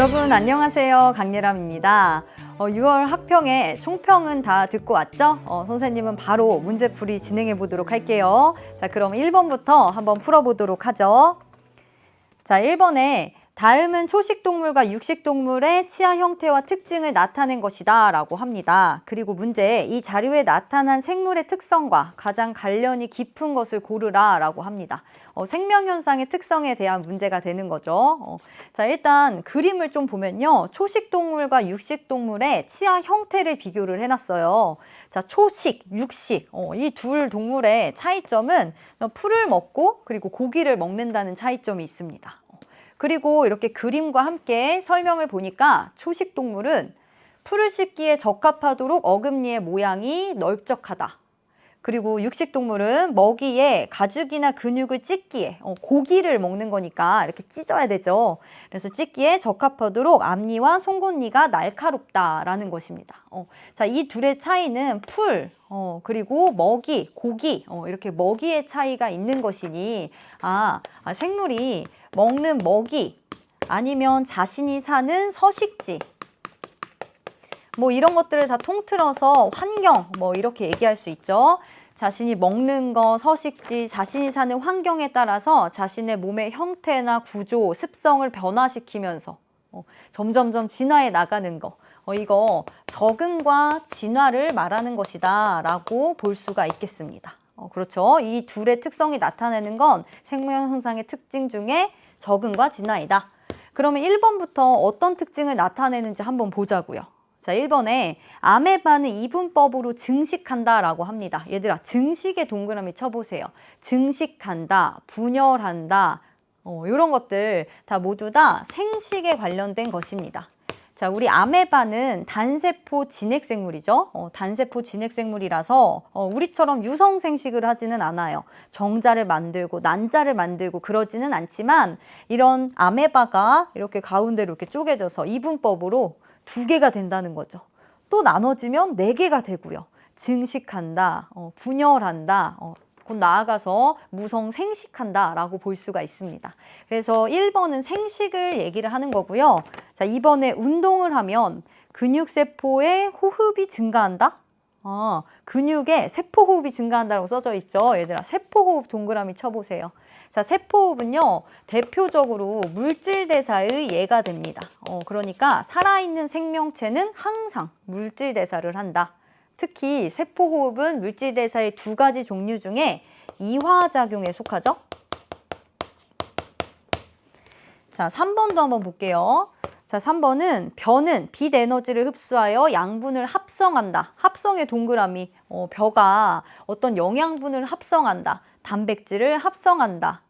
여러분 안녕하세요. 강예람입니다. 6월 학평의 총평은 다 듣고 왔죠? 선생님은 바로 문제풀이 진행해 보도록 할게요. 자, 그럼 1번부터 한번 풀어보도록 하죠. 자, 1번에 다음은 초식동물과 육식동물의 치아 형태와 특징을 나타낸 것이다 라고 합니다. 그리고 문제에 이 자료에 나타난 생물의 특성과 가장 관련이 깊은 것을 고르라 라고 합니다. 생명현상의 특성에 대한 문제가 되는 거죠. 자, 일단 그림을 좀 보면요. 초식동물과 육식동물의 치아 형태를 비교를 해놨어요. 자, 초식, 육식, 이 둘 동물의 차이점은 풀을 먹고 그리고 고기를 먹는다는 차이점이 있습니다. 그리고 이렇게 그림과 함께 설명을 보니까 초식동물은 풀을 씹기에 적합하도록 어금니의 모양이 넓적하다. 그리고 육식동물은 먹이에 가죽이나 근육을 찢기에 고기를 먹는 거니까 이렇게 찢어야 되죠. 그래서 찢기에 적합하도록 앞니와 송곳니가 날카롭다라는 것입니다. 자, 이 둘의 차이는 풀, 그리고 먹이, 고기, 이렇게 먹이의 차이가 있는 것이니 생물이 먹는 먹이 아니면 자신이 사는 서식지 이런 것들을 다 통틀어서 환경 이렇게 얘기할 수 있죠. 자신이 먹는 거, 서식지, 자신이 사는 환경에 따라서 자신의 몸의 형태나 구조, 습성을 변화시키면서 점점점 진화해 나가는 거. 이거 적응과 진화를 말하는 것이다 라고 볼 수가 있겠습니다. 그렇죠. 이 둘의 특성이 나타내는 건 생명 현상의 특징 중에 적응과 진화이다. 그러면 1번부터 어떤 특징을 나타내는지 한번 보자고요. 자, 1번에 아메바는 이분법으로 증식한다 라고 합니다. 얘들아, 증식에 동그라미 쳐보세요. 증식한다, 분열한다, 이런 것들 다 모두 다 생식에 관련된 것입니다. 자, 우리 아메바는 단세포 진핵생물이죠. 단세포 진핵생물이라서 우리처럼 유성생식을 하지는 않아요. 정자를 만들고 난자를 만들고 그러지는 않지만 이런 아메바가 이렇게 가운데로 이렇게 쪼개져서 이분법으로 2개가 된다는 거죠. 또 나눠지면 4개가 되고요. 증식한다, 분열한다, 곧 나아가서 무성생식한다 라고 볼 수가 있습니다. 그래서 1번은 생식을 얘기를 하는 거고요. 자, 2번에 운동을 하면 근육세포의 호흡이 증가한다? 근육에 세포호흡이 증가한다고 써져 있죠. 얘들아, 세포호흡 동그라미 쳐보세요. 자, 세포호흡은요, 대표적으로 물질대사의 예가 됩니다. 그러니까 살아있는 생명체는 항상 물질대사를 한다. 특히 세포호흡은 물질대사의 2가지 종류 중에 이화작용에 속하죠. 자, 3번도 한번 볼게요. 자, 3번은 벼는 빛 에너지를 흡수하여 양분을 합성한다. 합성의 동그라미. 벼가 어떤 영양분을 합성한다. 단백질을 합성한다.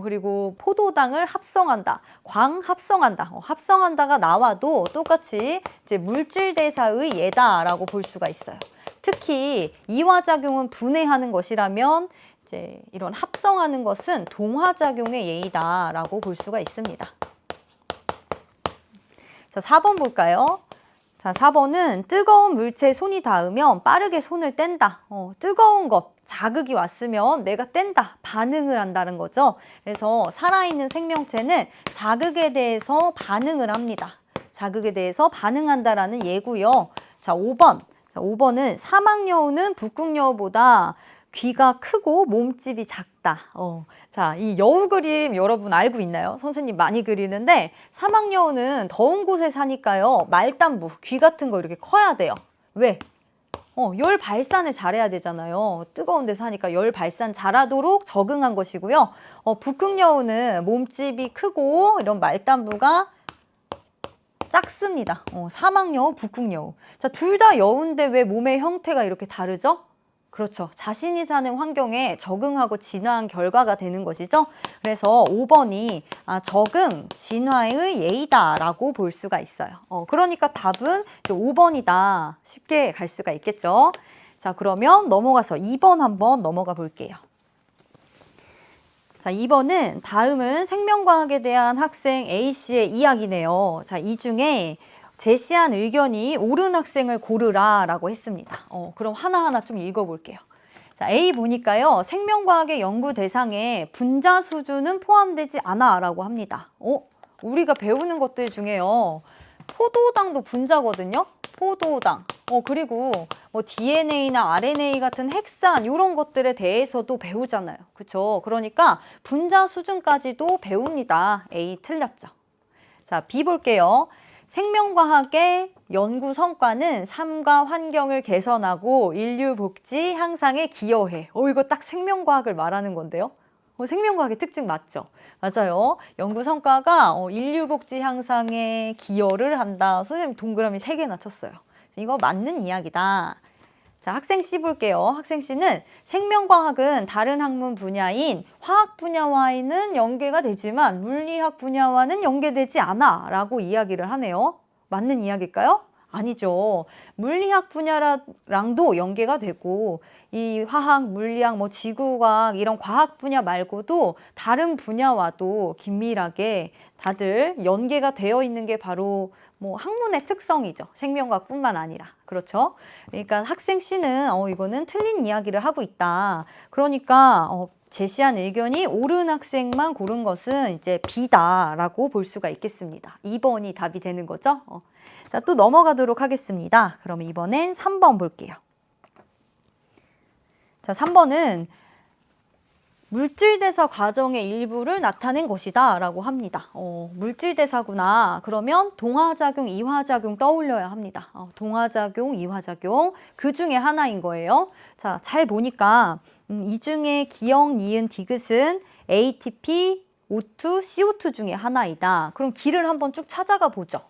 그리고 포도당을 합성한다. 광 합성한다. 합성한다가 나와도 똑같이 이제 물질대사의 예다라고 볼 수가 있어요. 특히 이화작용은 분해하는 것이라면 이제 이런 합성하는 것은 동화작용의 예이다라고 볼 수가 있습니다. 자, 4번 볼까요? 자, 4번은 뜨거운 물체에 손이 닿으면 빠르게 손을 뗀다. 뜨거운 것, 자극이 왔으면 내가 뗀다, 반응을 한다는 거죠. 그래서 살아있는 생명체는 자극에 대해서 반응을 합니다. 자극에 대해서 반응한다라는 예고요. 자, 5번. 자, 5번은 사막여우는 북극여우보다 귀가 크고 몸집이 작다. 자, 이 여우 그림 여러분 알고 있나요? 선생님 많이 그리는데 사막여우는 더운 곳에 사니까요. 말단부, 귀 같은 거 이렇게 커야 돼요. 왜? 열 발산을 잘해야 되잖아요. 뜨거운 데 사니까 열 발산 잘하도록 적응한 것이고요. 북극여우는 몸집이 크고 이런 말단부가 작습니다. 사막여우, 북극여우. 자, 둘 다 여우인데 왜 몸의 형태가 이렇게 다르죠? 그렇죠. 자신이 사는 환경에 적응하고 진화한 결과가 되는 것이죠. 그래서 5번이 적응, 진화의 예이다라고 볼 수가 있어요. 그러니까 답은 이제 5번이다. 쉽게 갈 수가 있겠죠. 자, 그러면 넘어가서 2번 한번 넘어가 볼게요. 자, 2번은 다음은 생명과학에 대한 학생 A씨의 이야기네요. 자, 이 중에 제시한 의견이 옳은 학생을 고르라 라고 했습니다. 그럼 하나하나 좀 읽어볼게요. 자, A 보니까요. 생명과학의 연구 대상에 분자 수준은 포함되지 않아 라고 합니다. 우리가 배우는 것들 중에요. 포도당도 분자거든요. 포도당. 그리고 뭐 DNA나 RNA 같은 핵산 이런 것들에 대해서도 배우잖아요. 그쵸? 그러니까 분자 수준까지도 배웁니다. A 틀렸죠. 자, B 볼게요. 생명과학의 연구 성과는 삶과 환경을 개선하고 인류 복지 향상에 기여해. 이거 딱 생명과학을 말하는 건데요. 생명과학의 특징 맞죠? 맞아요. 연구 성과가 인류 복지 향상에 기여를 한다. 선생님 동그라미 3개나 쳤어요. 이거 맞는 이야기다. 자, 학생 C 볼게요. 학생 C는 생명과학은 다른 학문 분야인 화학 분야와는 연계가 되지만 물리학 분야와는 연계되지 않아 라고 이야기를 하네요. 맞는 이야기일까요? 아니죠. 물리학 분야랑도 연계가 되고 이 화학, 물리학, 뭐 지구과학 이런 과학 분야 말고도 다른 분야와도 긴밀하게 다들 연계가 되어 있는 게 바로 뭐 학문의 특성이죠. 생명과학뿐만 아니라. 그렇죠? 그러니까 학생 C는 이거는 틀린 이야기를 하고 있다. 그러니까 제시한 의견이 옳은 학생만 고른 것은 이제 B다라고 볼 수가 있겠습니다. 2번이 답이 되는 거죠. 자, 또 넘어가도록 하겠습니다. 그럼 이번엔 3번 볼게요. 자, 3번은 물질대사 과정의 일부를 나타낸 것이다 라고 합니다. 물질대사구나. 그러면 동화작용, 이화작용 떠올려야 합니다. 동화작용, 이화작용 그 중에 하나인 거예요. 자, 잘 보니까 이 중에 기억, 니은, 디귿은 ATP, O2, CO2 중에 하나이다. 그럼 길을 한번 쭉 찾아가 보죠.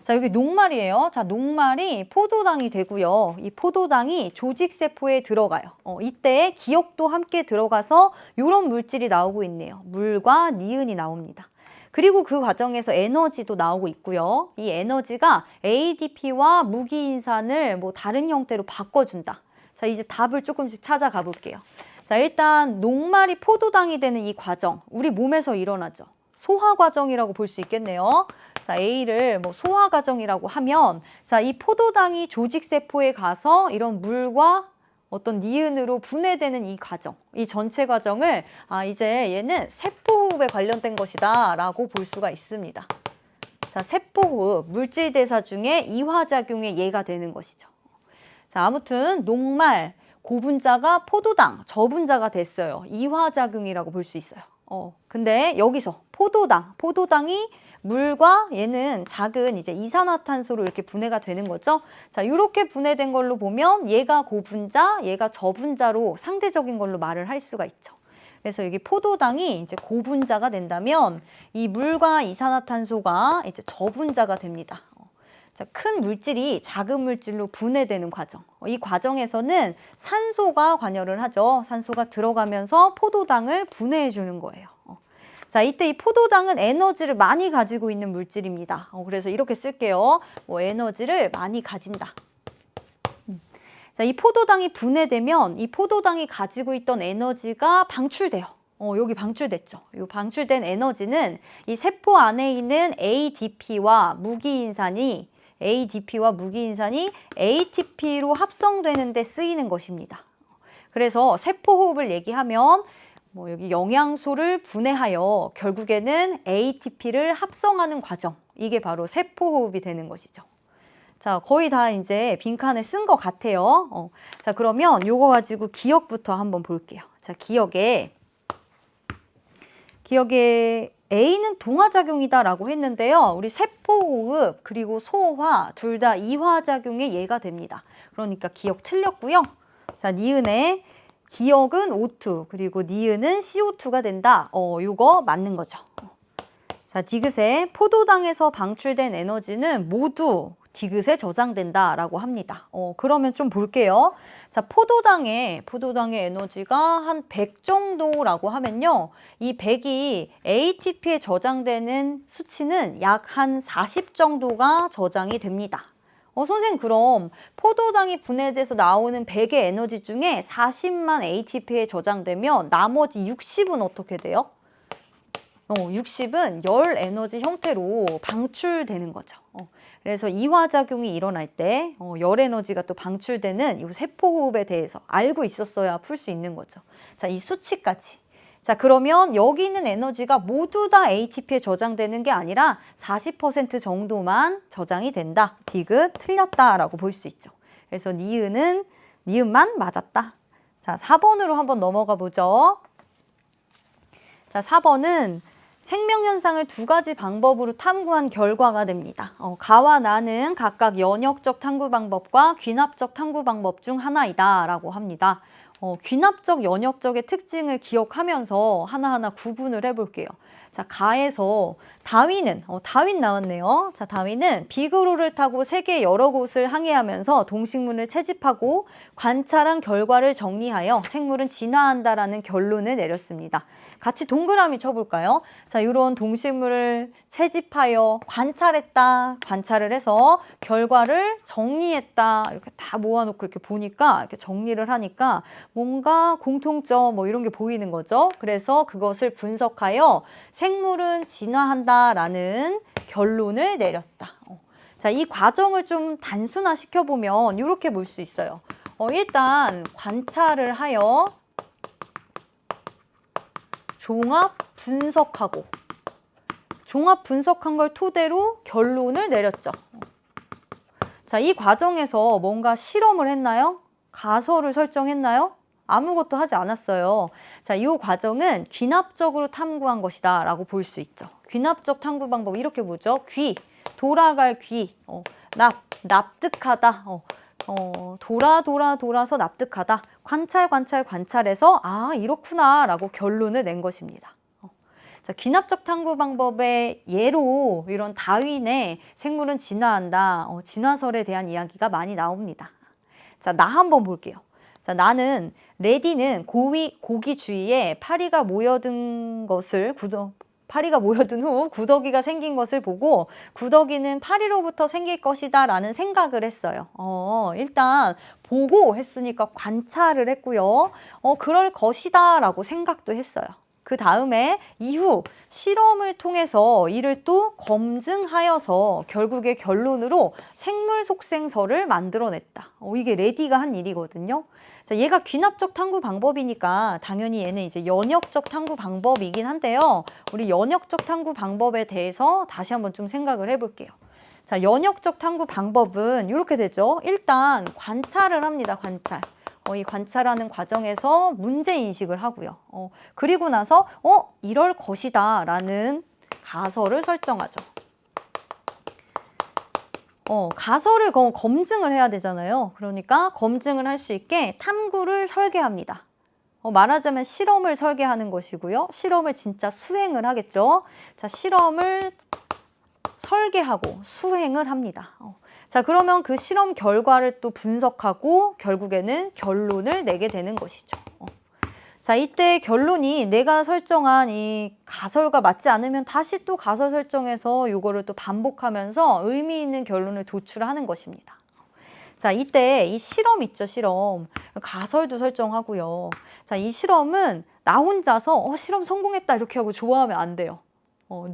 자, 여기 녹말이에요. 자, 녹말이 포도당이 되고요. 이 포도당이 조직세포에 들어가요. 이때 기억도 함께 들어가서 이런 물질이 나오고 있네요. 물과 니은이 나옵니다. 그리고 그 과정에서 에너지도 나오고 있고요. 이 에너지가 ADP와 무기인산을 뭐 다른 형태로 바꿔준다. 자, 이제 답을 조금씩 찾아가 볼게요. 자, 일단 녹말이 포도당이 되는 이 과정, 우리 몸에서 일어나죠. 소화 과정이라고 볼 수 있겠네요. 자, A를 뭐 소화 과정이라고 하면, 자, 이 포도당이 조직세포에 가서 이런 물과 어떤 니은으로 분해되는 이 과정, 이 전체 과정을 이제 얘는 세포호흡에 관련된 것이다 라고 볼 수가 있습니다. 자, 세포호흡, 물질대사 중에 이화작용의 예가 되는 것이죠. 자, 아무튼 녹말, 고분자가 포도당, 저분자가 됐어요. 이화작용이라고 볼 수 있어요. 근데 여기서 포도당이 물과 얘는 작은 이제 이산화탄소로 이렇게 분해가 되는 거죠. 자, 이렇게 분해된 걸로 보면 얘가 고분자, 얘가 저분자로 상대적인 걸로 말을 할 수가 있죠. 그래서 여기 포도당이 이제 고분자가 된다면 이 물과 이산화탄소가 이제 저분자가 됩니다. 자, 큰 물질이 작은 물질로 분해되는 과정. 이 과정에서는 산소가 관여를 하죠. 산소가 들어가면서 포도당을 분해해 주는 거예요. 자, 이때 이 포도당은 에너지를 많이 가지고 있는 물질입니다. 그래서 이렇게 쓸게요. 뭐 에너지를 많이 가진다. 자, 이 포도당이 분해되면 이 포도당이 가지고 있던 에너지가 방출돼요. 여기 방출됐죠. 이 방출된 에너지는 이 세포 안에 있는 ADP와 무기인산이 ATP로 합성되는 데 쓰이는 것입니다. 그래서 세포호흡을 얘기하면 뭐 여기 영양소를 분해하여 결국에는 ATP를 합성하는 과정, 이게 바로 세포호흡이 되는 것이죠. 자, 거의 다 이제 빈칸에 쓴 것 같아요. 자, 그러면 요거 가지고 기억부터 한번 볼게요. 자, 기억에 A는 동화작용이다 라고 했는데요. 우리 세포호흡 그리고 소화 둘 다 이화작용의 예가 됩니다. 그러니까 기억 틀렸고요. 자, 니은에 기억은 O2 그리고 니은은 CO2가 된다. 요거 맞는 거죠. 자, 디귿에 포도당에서 방출된 에너지는 모두 디귿에 저장된다 라고 합니다. 그러면 좀 볼게요. 자, 포도당의 에너지가 한 100 정도라고 하면요. 이 100이 ATP에 저장되는 수치는 약 한 40 정도가 저장이 됩니다. 선생님, 그럼 포도당이 분해돼서 나오는 100의 에너지 중에 40만 ATP에 저장되면 나머지 60은 어떻게 돼요? 60은 열 에너지 형태로 방출되는 거죠. 그래서 이화작용이 일어날 때 열 에너지가 또 방출되는 이 세포호흡에 대해서 알고 있었어야 풀 수 있는 거죠. 자, 이 수치까지. 자, 그러면 여기 있는 에너지가 모두 다 ATP에 저장되는 게 아니라 40% 정도만 저장이 된다. 디귿 틀렸다라고 볼 수 있죠. 그래서 니은만 맞았다. 자, 4번으로 한번 넘어가 보죠. 자, 4번은 생명현상을 두 가지 방법으로 탐구한 결과가 됩니다. 가와 나는 각각 연역적 탐구 방법과 귀납적 탐구 방법 중 하나이다 라고 합니다. 귀납적, 연역적의 특징을 기억하면서 하나하나 구분을 해볼게요. 자, 가에서 다윈 나왔네요. 자, 다윈은 비그로를 타고 세계 여러 곳을 항해하면서 동식물을 채집하고 관찰한 결과를 정리하여 생물은 진화한다라는 결론을 내렸습니다. 같이 동그라미 쳐볼까요? 자, 이런 동식물을 채집하여 관찰을 해서 결과를 정리했다. 이렇게 다 모아놓고 이렇게 보니까, 이렇게 정리를 하니까 뭔가 공통점 뭐 이런 게 보이는 거죠. 그래서 그것을 분석하여 생물은 진화한다라는 결론을 내렸다. 자, 이 과정을 좀 단순화 시켜보면 이렇게 볼 수 있어요. 일단 관찰을 하여 종합 분석한 걸 토대로 결론을 내렸죠. 자, 이 과정에서 뭔가 실험을 했나요? 가설을 설정했나요? 아무것도 하지 않았어요. 자, 이 과정은 귀납적으로 탐구한 것이다 라고 볼 수 있죠. 귀납적 탐구 방법 이렇게 보죠. 돌아갈 귀, 납득하다, 돌아서 납득하다. 관찰해서 이렇구나 라고 결론을 낸 것입니다. 자, 귀납적 탐구 방법의 예로 이런 다윈의 생물은 진화한다. 진화설에 대한 이야기가 많이 나옵니다. 자, 나 한번 볼게요. 자, 레디는 고기 주위에 파리가 모여든 후 구더기가 생긴 것을 보고 구더기는 파리로부터 생길 것이다 라는 생각을 했어요. 일단 보고 했으니까 관찰을 했고요. 그럴 것이다 라고 생각도 했어요. 그 다음에 이후 실험을 통해서 이를 또 검증하여서 결국의 결론으로 생물 속생설을 만들어냈다. 이게 레디가 한 일이거든요. 자, 얘가 귀납적 탐구 방법이니까 당연히 얘는 이제 연역적 탐구 방법이긴 한데요. 우리 연역적 탐구 방법에 대해서 다시 한번 좀 생각을 해볼게요. 자, 연역적 탐구 방법은 이렇게 되죠. 일단 관찰을 합니다. 이 관찰하는 과정에서 문제 인식을 하고요. 그리고 나서 이럴 것이다 라는 가설을 설정하죠. 가설을 검증을 해야 되잖아요. 그러니까 검증을 할 수 있게 탐구를 설계합니다. 말하자면 실험을 설계하는 것이고요. 실험을 진짜 수행을 하겠죠. 자, 실험을 설계하고 수행을 합니다. 자, 그러면 그 실험 결과를 또 분석하고 결국에는 결론을 내게 되는 것이죠. 자, 이때 결론이 내가 설정한 이 가설과 맞지 않으면 다시 또 가설 설정해서 이거를 또 반복하면서 의미 있는 결론을 도출하는 것입니다. 자, 이때 이 실험 있죠, 실험. 가설도 설정하고요. 자, 이 실험은 나 혼자서 실험 성공했다 이렇게 하고 좋아하면 안 돼요.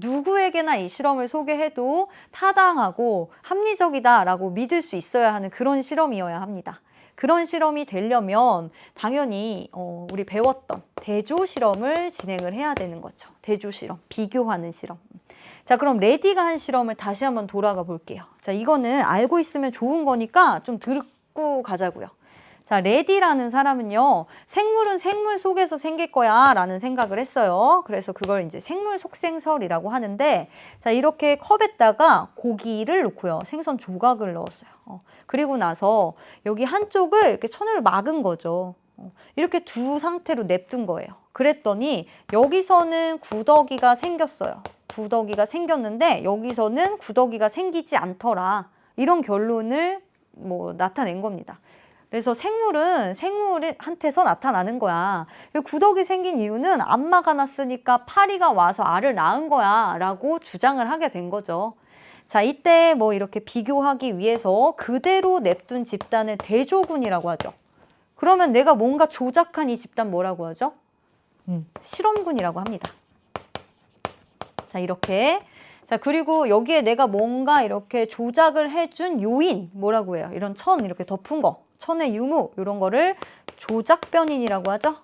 누구에게나 이 실험을 소개해도 타당하고 합리적이다라고 믿을 수 있어야 하는 그런 실험이어야 합니다. 그런 실험이 되려면 당연히 우리 배웠던 대조 실험을 진행을 해야 되는 거죠. 대조 실험, 비교하는 실험. 자, 그럼 레디가 한 실험을 다시 한번 돌아가 볼게요. 자, 이거는 알고 있으면 좋은 거니까 좀 듣고 가자고요. 자, 레디라는 사람은요, 생물은 생물 속에서 생길 거야 라는 생각을 했어요. 그래서 그걸 이제 생물 속생설이라고 하는데, 자, 이렇게 컵에다가 고기를 넣고요. 생선 조각을 넣었어요. 그리고 나서 여기 한쪽을 이렇게 천으로 막은 거죠. 이렇게 두 상태로 냅둔 거예요. 그랬더니 여기서는 구더기가 생겼어요. 구더기가 생겼는데 여기서는 구더기가 생기지 않더라. 이런 결론을 나타낸 겁니다. 그래서 생물은 생물한테서 나타나는 거야. 구더기 생긴 이유는 암마가 났으니까 파리가 와서 알을 낳은 거야 라고 주장을 하게 된 거죠. 자, 이때 이렇게 비교하기 위해서 그대로 냅둔 집단을 대조군이라고 하죠. 그러면 내가 뭔가 조작한 이 집단 뭐라고 하죠? 실험군이라고 합니다. 자, 이렇게. 자, 그리고 여기에 내가 뭔가 이렇게 조작을 해준 요인 뭐라고 해요? 이런 천 이렇게 덮은 거. 천의 유무 이런 거를 조작변인이라고 하죠.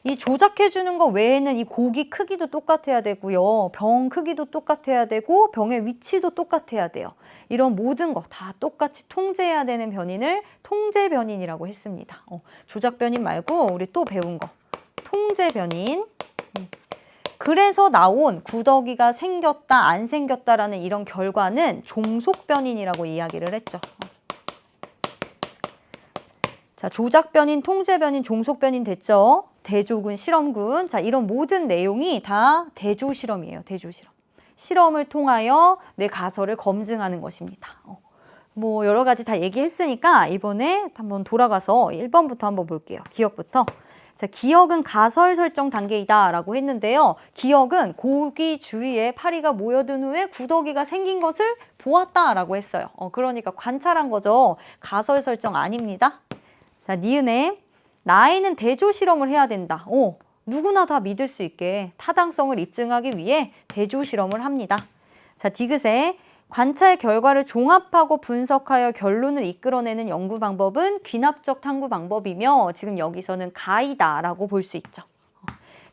이 조작해주는 거 외에는 이 고기 크기도 똑같아야 되고요. 병 크기도 똑같아야 되고 병의 위치도 똑같아야 돼요. 이런 모든 거 다 똑같이 통제해야 되는 변인을 통제 변인이라고 했습니다. 조작 변인 말고 우리 또 배운 거 통제 변인. 그래서 나온 구더기가 생겼다 안 생겼다라는 이런 결과는 종속 변인이라고 이야기를 했죠. 자, 조작 변인, 통제 변인, 종속 변인 됐죠? 대조군, 실험군. 자, 이런 모든 내용이 다 대조 실험이에요. 대조 실험. 실험을 통하여 내 가설을 검증하는 것입니다. 뭐 여러 가지 다 얘기했으니까 이번에 한번 돌아가서 1번부터 한번 볼게요. 기억부터. 자, 기억은 가설 설정 단계이다 라고 했는데요. 기억은 고기 주위에 파리가 모여든 후에 구더기가 생긴 것을 보았다 라고 했어요. 그러니까 관찰한 거죠. 가설 설정 아닙니다. 자, 니은에 나이는 대조 실험을 해야 된다. 누구나 다 믿을 수 있게 타당성을 입증하기 위해 대조 실험을 합니다. 자, 디귿에 관찰 결과를 종합하고 분석하여 결론을 이끌어내는 연구 방법은 귀납적 탐구 방법이며 지금 여기서는 가이다라고 볼 수 있죠.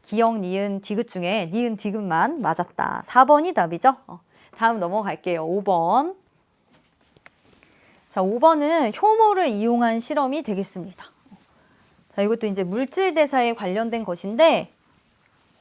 기억, 니은, 디귿 중에 니은, 디귿만 맞았다. 4번이 답이죠. 다음 넘어갈게요. 5번. 자, 5번은 효모를 이용한 실험이 되겠습니다. 자, 이것도 이제 물질 대사에 관련된 것인데,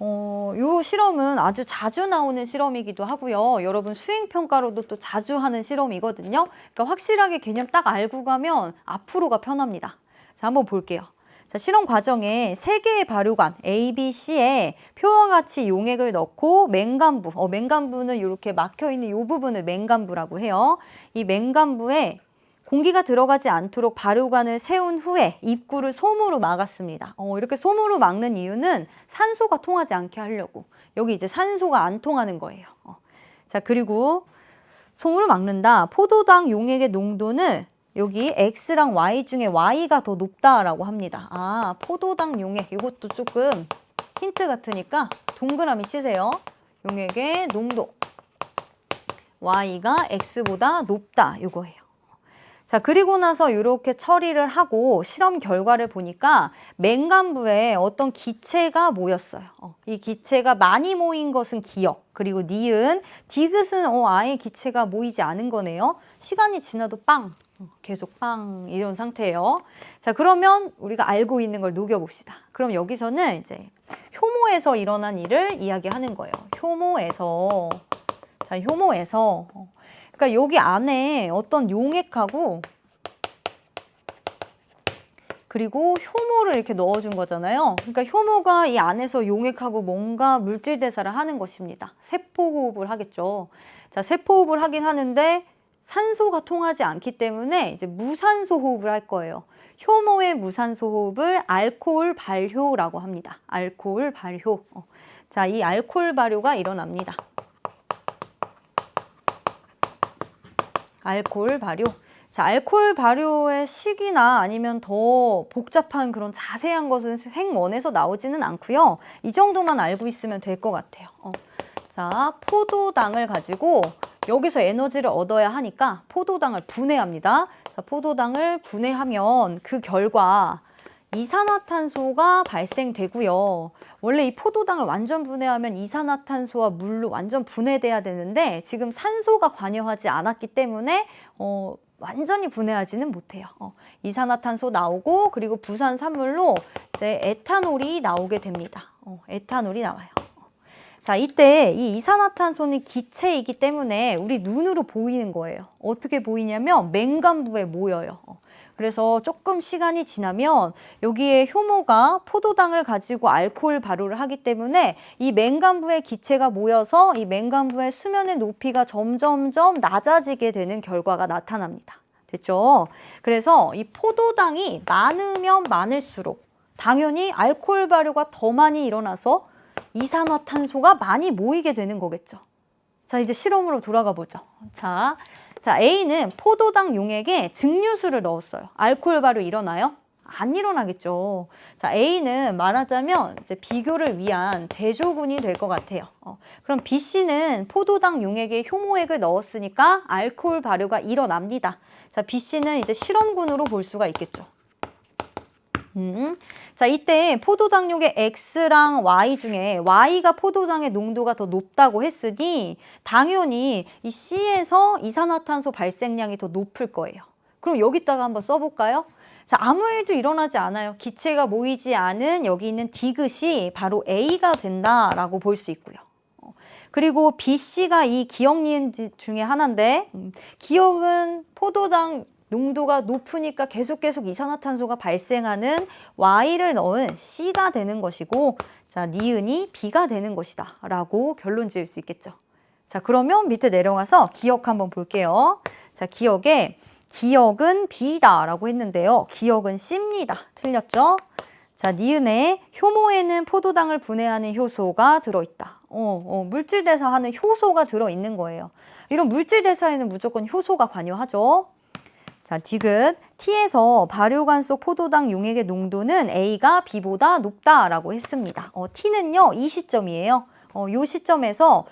요 실험은 아주 자주 나오는 실험이기도 하고요. 여러분 수행평가로도 또 자주 하는 실험이거든요. 그러니까 확실하게 개념 딱 알고 가면 앞으로가 편합니다. 자, 한번 볼게요. 자, 실험 과정에 3개의 발효관 A, B, C에 표와 같이 용액을 넣고 맹간부, 맹간부는 이렇게 막혀있는 이 부분을 맹간부라고 해요. 이 맹간부에 공기가 들어가지 않도록 발효관을 세운 후에 입구를 솜으로 막았습니다. 이렇게 솜으로 막는 이유는 산소가 통하지 않게 하려고. 여기 이제 산소가 안 통하는 거예요. 자, 그리고 솜으로 막는다. 포도당 용액의 농도는 여기 X랑 Y 중에 Y가 더 높다라고 합니다. 아, 포도당 용액. 이것도 조금 힌트 같으니까 동그라미 치세요. 용액의 농도. Y가 X보다 높다. 이거예요. 자, 그리고 나서 이렇게 처리를 하고 실험 결과를 보니까 맹간부에 어떤 기체가 모였어요. 이 기체가 많이 모인 것은 기억, 그리고 니은, 디귿은 아예 기체가 모이지 않은 거네요. 시간이 지나도 빵, 계속 빵 이런 상태예요. 자, 그러면 우리가 알고 있는 걸 녹여봅시다. 그럼 여기서는 이제 효모에서 일어난 일을 이야기하는 거예요. 효모에서. 자, 효모에서. 그러니까 여기 안에 어떤 용액하고 그리고 효모를 이렇게 넣어준 거잖아요. 그러니까 효모가 이 안에서 용액하고 뭔가 물질 대사를 하는 것입니다. 세포호흡을 하겠죠. 자, 세포호흡을 하긴 하는데 산소가 통하지 않기 때문에 이제 무산소 호흡을 할 거예요. 효모의 무산소 호흡을 알코올 발효라고 합니다. 알코올 발효. 자, 이 알코올 발효가 일어납니다. 알코올 발효. 자, 알코올 발효의 시기나 아니면 더 복잡한 그런 자세한 것은 행원에서 나오지는 않고요. 이 정도만 알고 있으면 될 것 같아요. 자, 포도당을 가지고 여기서 에너지를 얻어야 하니까 포도당을 분해합니다. 자, 포도당을 분해하면 그 결과 이산화탄소가 발생되고요. 원래 이 포도당을 완전 분해하면 이산화탄소와 물로 완전 분해돼야 되는데 지금 산소가 관여하지 않았기 때문에 완전히 분해하지는 못해요. 이산화탄소 나오고 그리고 부산산물로 이제 에탄올이 나오게 됩니다. 에탄올이 나와요. 자, 이때 이 이산화탄소는 기체이기 때문에 우리 눈으로 보이는 거예요. 어떻게 보이냐면 맹간부에 모여요. 그래서 조금 시간이 지나면 여기에 효모가 포도당을 가지고 알코올 발효를 하기 때문에 이 맹간부의 기체가 모여서 이 맹간부의 수면의 높이가 점점점 낮아지게 되는 결과가 나타납니다. 됐죠? 그래서 이 포도당이 많으면 많을수록 당연히 알코올 발효가 더 많이 일어나서 이산화탄소가 많이 모이게 되는 거겠죠. 자, 이제 실험으로 돌아가 보죠. 자, A는 포도당 용액에 증류수를 넣었어요. 알코올 발효 일어나요? 안 일어나겠죠. 자, A는 말하자면 이제 비교를 위한 대조군이 될 것 같아요. 그럼 B씨는 포도당 용액에 효모액을 넣었으니까 알코올 발효가 일어납니다. 자, B씨는 이제 실험군으로 볼 수가 있겠죠. 자, 이때 포도당육의 X랑 Y 중에 Y가 포도당의 농도가 더 높다고 했으니 당연히 이 C에서 이산화탄소 발생량이 더 높을 거예요. 그럼 여기다가 한번 써볼까요? 자, 아무 일도 일어나지 않아요. 기체가 모이지 않은 여기 있는 디귿이 바로 A가 된다라고 볼 수 있고요. 그리고 BC가 이 기억, 니은 중에 하나인데 기억은 포도당 농도가 높으니까 계속 이산화탄소가 발생하는 Y를 넣은 C가 되는 것이고, 자, 니은이 B가 되는 것이다 라고 결론 지을 수 있겠죠. 자, 그러면 밑에 내려가서 기억 한번 볼게요. 자, 기억은 B다 라고 했는데요. 기억은 C입니다. 틀렸죠? 자, 니은에 효모에는 포도당을 분해하는 효소가 들어있다. 물질 대사하는 효소가 들어있는 거예요. 이런 물질 대사에는 무조건 효소가 관여하죠. 자, 디귿, T에서 발효관 속 포도당 용액의 농도는 A가 B보다 높다라고 했습니다. T는요, 이 시점이에요. 이 시점에서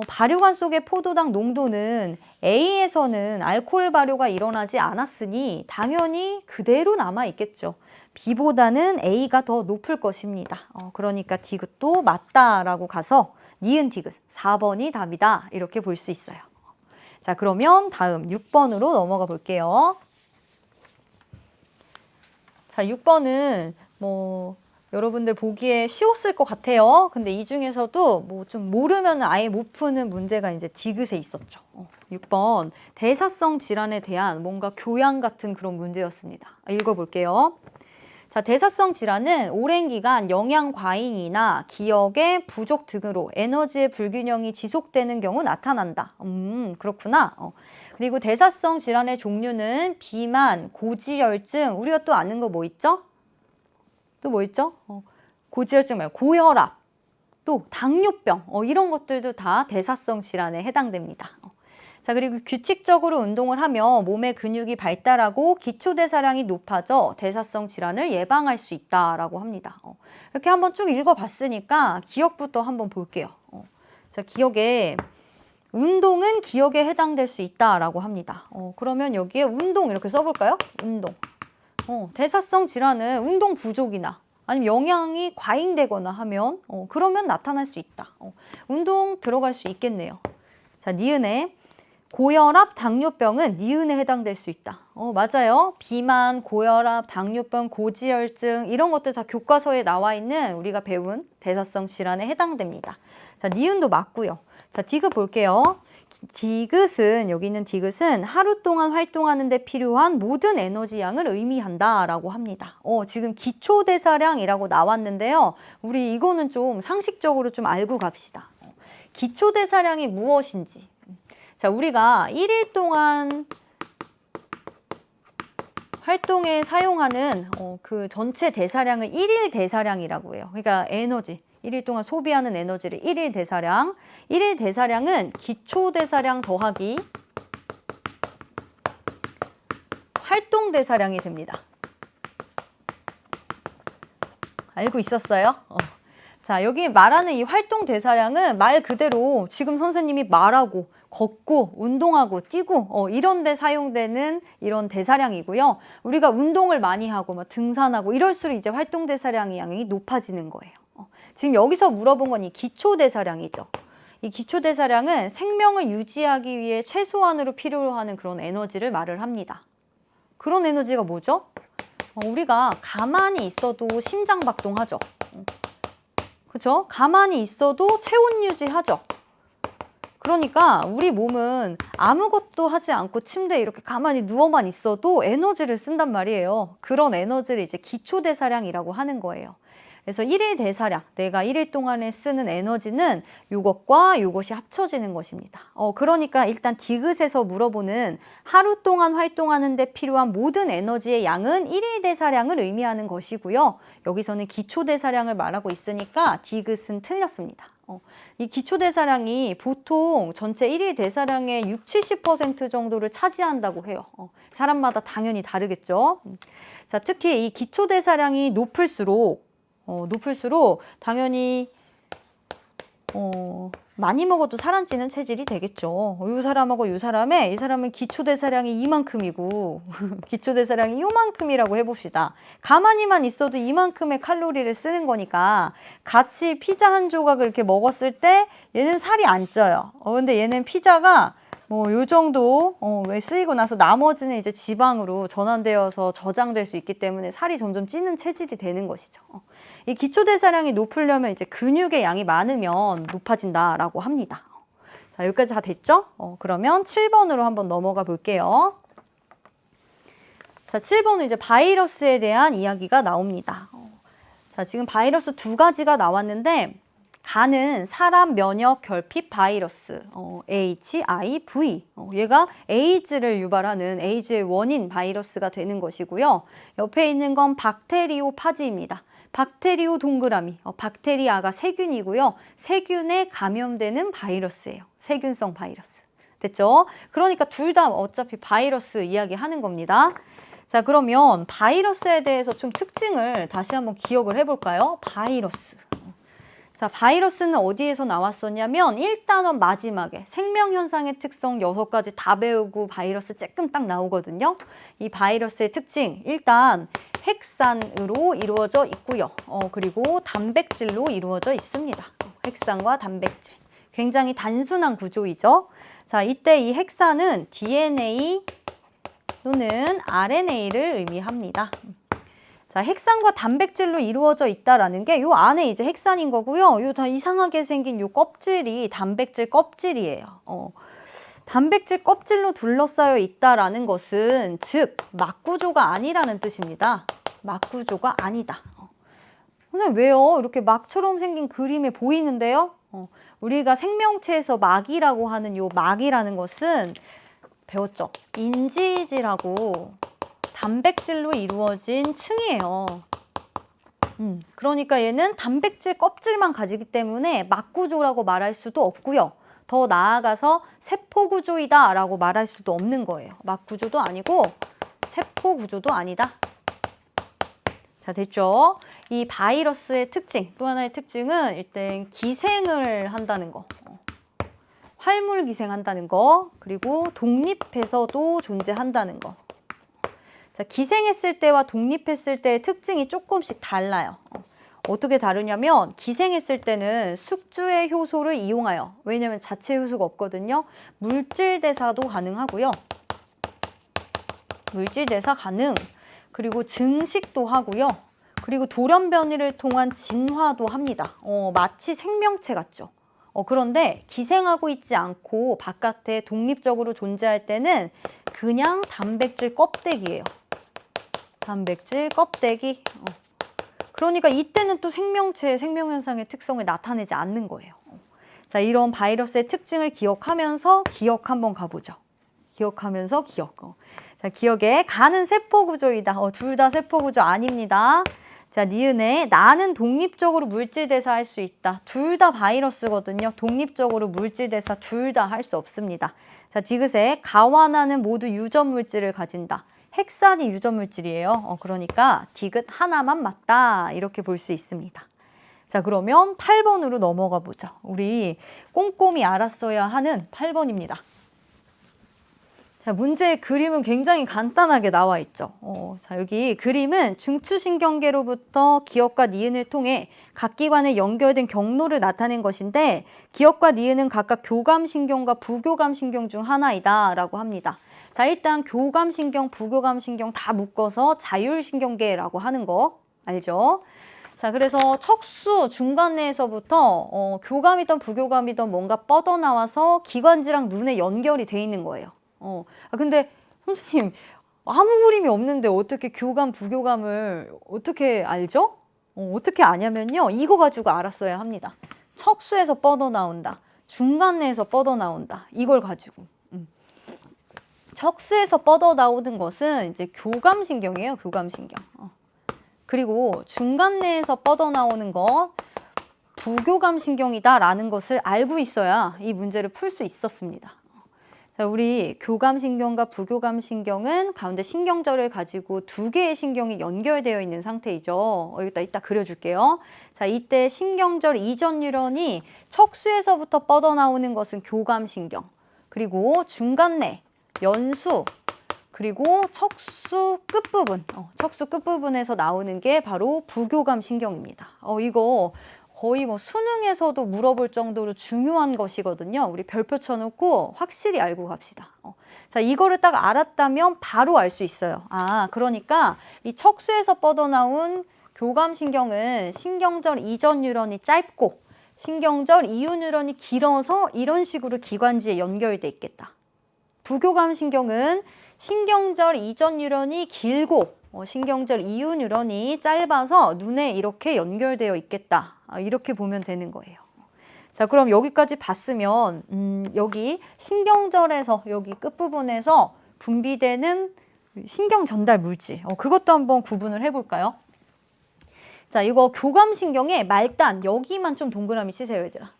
발효관 속의 포도당 농도는 A에서는 알코올 발효가 일어나지 않았으니 당연히 그대로 남아있겠죠. B보다는 A가 더 높을 것입니다. 그러니까 디귿도 맞다라고 가서 니은 디귿 4번이 답이다 이렇게 볼 수 있어요. 자, 그러면 다음 6번으로 넘어가 볼게요. 자, 6번은 여러분들 보기에 쉬웠을 것 같아요. 근데 이 중에서도 좀 모르면 아예 못 푸는 문제가 이제 디귿에 있었죠. 6번 대사성 질환에 대한 뭔가 교양 같은 그런 문제였습니다. 읽어볼게요. 자, 대사성 질환은 오랜 기간 영양 과잉이나 기억의 부족 등으로 에너지의 불균형이 지속되는 경우 나타난다. 그렇구나. 그리고 대사성 질환의 종류는 비만, 고지혈증, 우리가 또 아는 거 뭐 있죠? 또 뭐 있죠? 고지혈증 말고 고혈압, 또 당뇨병, 이런 것들도 다 대사성 질환에 해당됩니다. 자, 그리고 규칙적으로 운동을 하며 몸의 근육이 발달하고 기초대사량이 높아져 대사성 질환을 예방할 수 있다라고 합니다. 이렇게 한번 쭉 읽어봤으니까 기억부터 한번 볼게요. 자, 기억에 운동은 기억에 해당될 수 있다라고 합니다. 그러면 여기에 운동 이렇게 써볼까요? 운동. 대사성 질환은 운동 부족이나 아니면 영양이 과잉되거나 하면 그러면 나타날 수 있다. 운동 들어갈 수 있겠네요. 자, 니은에 고혈압, 당뇨병은 니은에 해당될 수 있다. 맞아요. 비만, 고혈압, 당뇨병, 고지혈증 이런 것들 다 교과서에 나와 있는 우리가 배운 대사성 질환에 해당됩니다. 자, 니은도 맞고요. 자, 디귿 볼게요. 디귿은 여기 있는 디귿은 하루 동안 활동하는 데 필요한 모든 에너지 양을 의미한다라고 합니다. 지금 기초대사량이라고 나왔는데요. 우리 이거는 좀 상식적으로 좀 알고 갑시다. 기초대사량이 무엇인지. 자, 우리가 1일 동안 활동에 사용하는 그 전체 대사량을 1일 대사량이라고 해요. 그러니까 에너지, 1일 동안 소비하는 에너지를 1일 대사량. 1일 대사량은 기초 대사량 더하기 활동 대사량이 됩니다. 알고 있었어요? 자, 여기 말하는 이 활동 대사량은 말 그대로 지금 선생님이 말하고 걷고 운동하고 뛰고 이런 데 사용되는 이런 대사량이고요. 우리가 운동을 많이 하고 막 등산하고 이럴수록 이제 활동 대사량의 양이 높아지는 거예요. 지금 여기서 물어본 건 이 기초 대사량이죠. 이 기초 대사량은 생명을 유지하기 위해 최소한으로 필요로 하는 그런 에너지를 말을 합니다. 그런 에너지가 뭐죠? 우리가 가만히 있어도 심장박동하죠. 그죠? 가만히 있어도 체온 유지하죠. 그러니까 우리 몸은 아무것도 하지 않고 침대에 이렇게 가만히 누워만 있어도 에너지를 쓴단 말이에요. 그런 에너지를 이제 기초대사량이라고 하는 거예요. 그래서 1일 대사량, 내가 1일 동안에 쓰는 에너지는 이것과 이것이 합쳐지는 것입니다. 그러니까 일단 디귿에서 물어보는 하루 동안 활동하는 데 필요한 모든 에너지의 양은 1일 대사량을 의미하는 것이고요. 여기서는 기초대사량을 말하고 있으니까 디귿은 틀렸습니다. 이 기초대사량이 보통 전체 1일 대사량의 60-70% 정도를 차지한다고 해요. 사람마다 당연히 다르겠죠. 자, 특히 이 기초대사량이 높을수록 당연히 많이 먹어도 살 안 찌는 체질이 되겠죠. 이 사람하고 이 사람은 기초대사량이 이만큼이고 기초대사량이 요만큼이라고 해봅시다. 가만히만 있어도 이만큼의 칼로리를 쓰는 거니까 같이 피자 한 조각을 이렇게 먹었을 때 얘는 살이 안 쪄요. 근데 얘는 피자가 뭐 요 정도 쓰이고 나서 나머지는 이제 지방으로 전환되어서 저장될 수 있기 때문에 살이 점점 찌는 체질이 되는 것이죠. 이 기초대사량이 높으려면 이제 근육의 양이 많으면 높아진다라고 합니다. 자, 여기까지 다 됐죠? 그러면 7번으로 한번 넘어가 볼게요. 자, 7번은 이제 바이러스에 대한 이야기가 나옵니다. 자, 지금 바이러스 두 가지가 나왔는데 간은 사람 면역 결핍 바이러스, HIV, 얘가 에이즈를 유발하는 에이즈의 원인 바이러스가 되는 것이고요. 옆에 있는 건 박테리오 파지입니다. 박테리오 동그라미, 박테리아가 세균이고요. 세균에 감염되는 바이러스예요. 세균성 바이러스. 됐죠? 그러니까 둘 다 어차피 바이러스 이야기하는 겁니다. 자, 그러면 바이러스에 대해서 좀 특징을 다시 한번 기억을 해볼까요? 바이러스. 자, 바이러스는 어디에서 나왔었냐면 1단원 마지막에 생명현상의 특성 6가지 다 배우고 바이러스 쬐끔 딱 나오거든요. 이 바이러스의 특징, 일단 핵산으로 이루어져 있고요. 그리고 단백질로 이루어져 있습니다. 핵산과 단백질. 굉장히 단순한 구조이죠. 자, 이때 이 핵산은 DNA 또는 RNA를 의미합니다. 자, 핵산과 단백질로 이루어져 있다라는 게 요 안에 이제 핵산인 거고요. 요 다 이상하게 생긴 요 껍질이 단백질 껍질이에요. 단백질 껍질로 둘러싸여 있다라는 것은 즉 막구조가 아니라는 뜻입니다. 막구조가 아니다. 선생님 왜요? 이렇게 막처럼 생긴 그림에 보이는데요? 우리가 생명체에서 막이라고 하는 요 막이라는 것은 배웠죠? 인지질하고 단백질로 이루어진 층이에요. 그러니까 얘는 단백질 껍질만 가지기 때문에 막구조라고 말할 수도 없고요. 더 나아가서 세포구조이다 라고 말할 수도 없는 거예요. 막구조도 아니고 세포구조도 아니다. 자, 됐죠? 이 바이러스의 특징, 또 하나의 특징은 일단 기생을 한다는 거. 활물 기생한다는 거, 그리고 독립해서도 존재한다는 거. 자, 기생했을 때와 독립했을 때의 특징이 조금씩 달라요. 어떻게 다르냐면 기생했을 때는 숙주의 효소를 이용하여, 왜냐면 자체 효소가 없거든요. 물질 대사도 가능하고요. 물질 대사 가능, 그리고 증식도 하고요. 그리고 돌연변이를 통한 진화도 합니다. 마치 생명체 같죠. 그런데 기생하고 있지 않고 바깥에 독립적으로 존재할 때는 그냥 단백질 껍데기예요. 단백질 껍데기. 그러니까 이때는 또 생명체의 생명현상의 특성을 나타내지 않는 거예요. 자, 이런 바이러스의 특징을 기억하면서 기억 한번 가보죠. 기억하면서 기억. 자, 기억에 간은 세포구조이다. 둘 다 세포구조 아닙니다. 자, 니은에 나는 독립적으로 물질 대사할 수 있다. 둘 다 바이러스거든요. 독립적으로 물질 대사 둘 다 할 수 없습니다. 자, 디귿에 가와 나는 모두 유전 물질을 가진다. 핵산이 유전 물질이에요. 그러니까 디귿 하나만 맞다. 이렇게 볼 수 있습니다. 자, 그러면 8번으로 넘어가 보죠. 우리 꼼꼼히 알았어야 하는 8번입니다. 자, 문제의 그림은 굉장히 간단하게 나와 있죠. 자, 여기 그림은 중추신경계로부터 기억과 니은을 통해 각 기관에 연결된 경로를 나타낸 것인데 기억과 니은은 각각 교감신경과 부교감신경 중 하나이다 라고 합니다. 자, 일단 교감신경, 부교감신경 다 묶어서 자율신경계라고 하는 거 알죠? 자, 그래서 척수 중간내에서부터 교감이든 부교감이든 뭔가 뻗어나와서 기관지랑 눈에 연결이 돼 있는 거예요. 근데 선생님 아무 그림이 없는데 어떻게 교감, 부교감을 어떻게 알죠? 어떻게 아냐면요. 이거 가지고 알았어야 합니다. 척수에서 뻗어나온다. 중간내에서 뻗어나온다. 이걸 가지고. 척수에서 뻗어나오는 것은 이제 교감신경이에요. 교감신경. 그리고 중간내에서 뻗어나오는 거 부교감신경이다라는 것을 알고 있어야 이 문제를 풀 수 있었습니다. 자, 자, 우리 교감신경과 부교감신경은 가운데 신경절을 가지고 두 개의 신경이 연결되어 있는 상태이죠. 여기다 이따 그려줄게요. 자, 이때 신경절 이전 뉴런이 척수에서부터 뻗어나오는 것은 교감신경, 그리고 중간내, 연수, 그리고 척수 끝부분, 척수 끝부분에서 나오는 게 바로 부교감신경입니다. 이거 거의 뭐 수능에서도 물어볼 정도로 중요한 것이거든요. 우리 별표 쳐놓고 확실히 알고 갑시다. 자, 이거를 딱 알았다면 바로 알 수 있어요. 그러니까 이 척수에서 뻗어나온 교감신경은 신경절 이전 뉴런이 짧고 신경절 이후 뉴런이 길어서 이런 식으로 기관지에 연결돼 있겠다. 부교감신경은 신경절 이전 뉴런이 길고 신경절 이후 뉴런이 짧아서 눈에 이렇게 연결되어 있겠다. 이렇게 보면 되는 거예요. 자, 그럼 여기까지 봤으면 여기 신경절에서 여기 끝부분에서 분비되는 신경 전달 물질, 그것도 한번 구분을 해볼까요? 자, 이거 교감신경의 말단 여기만 좀 동그라미 치세요, 얘들아.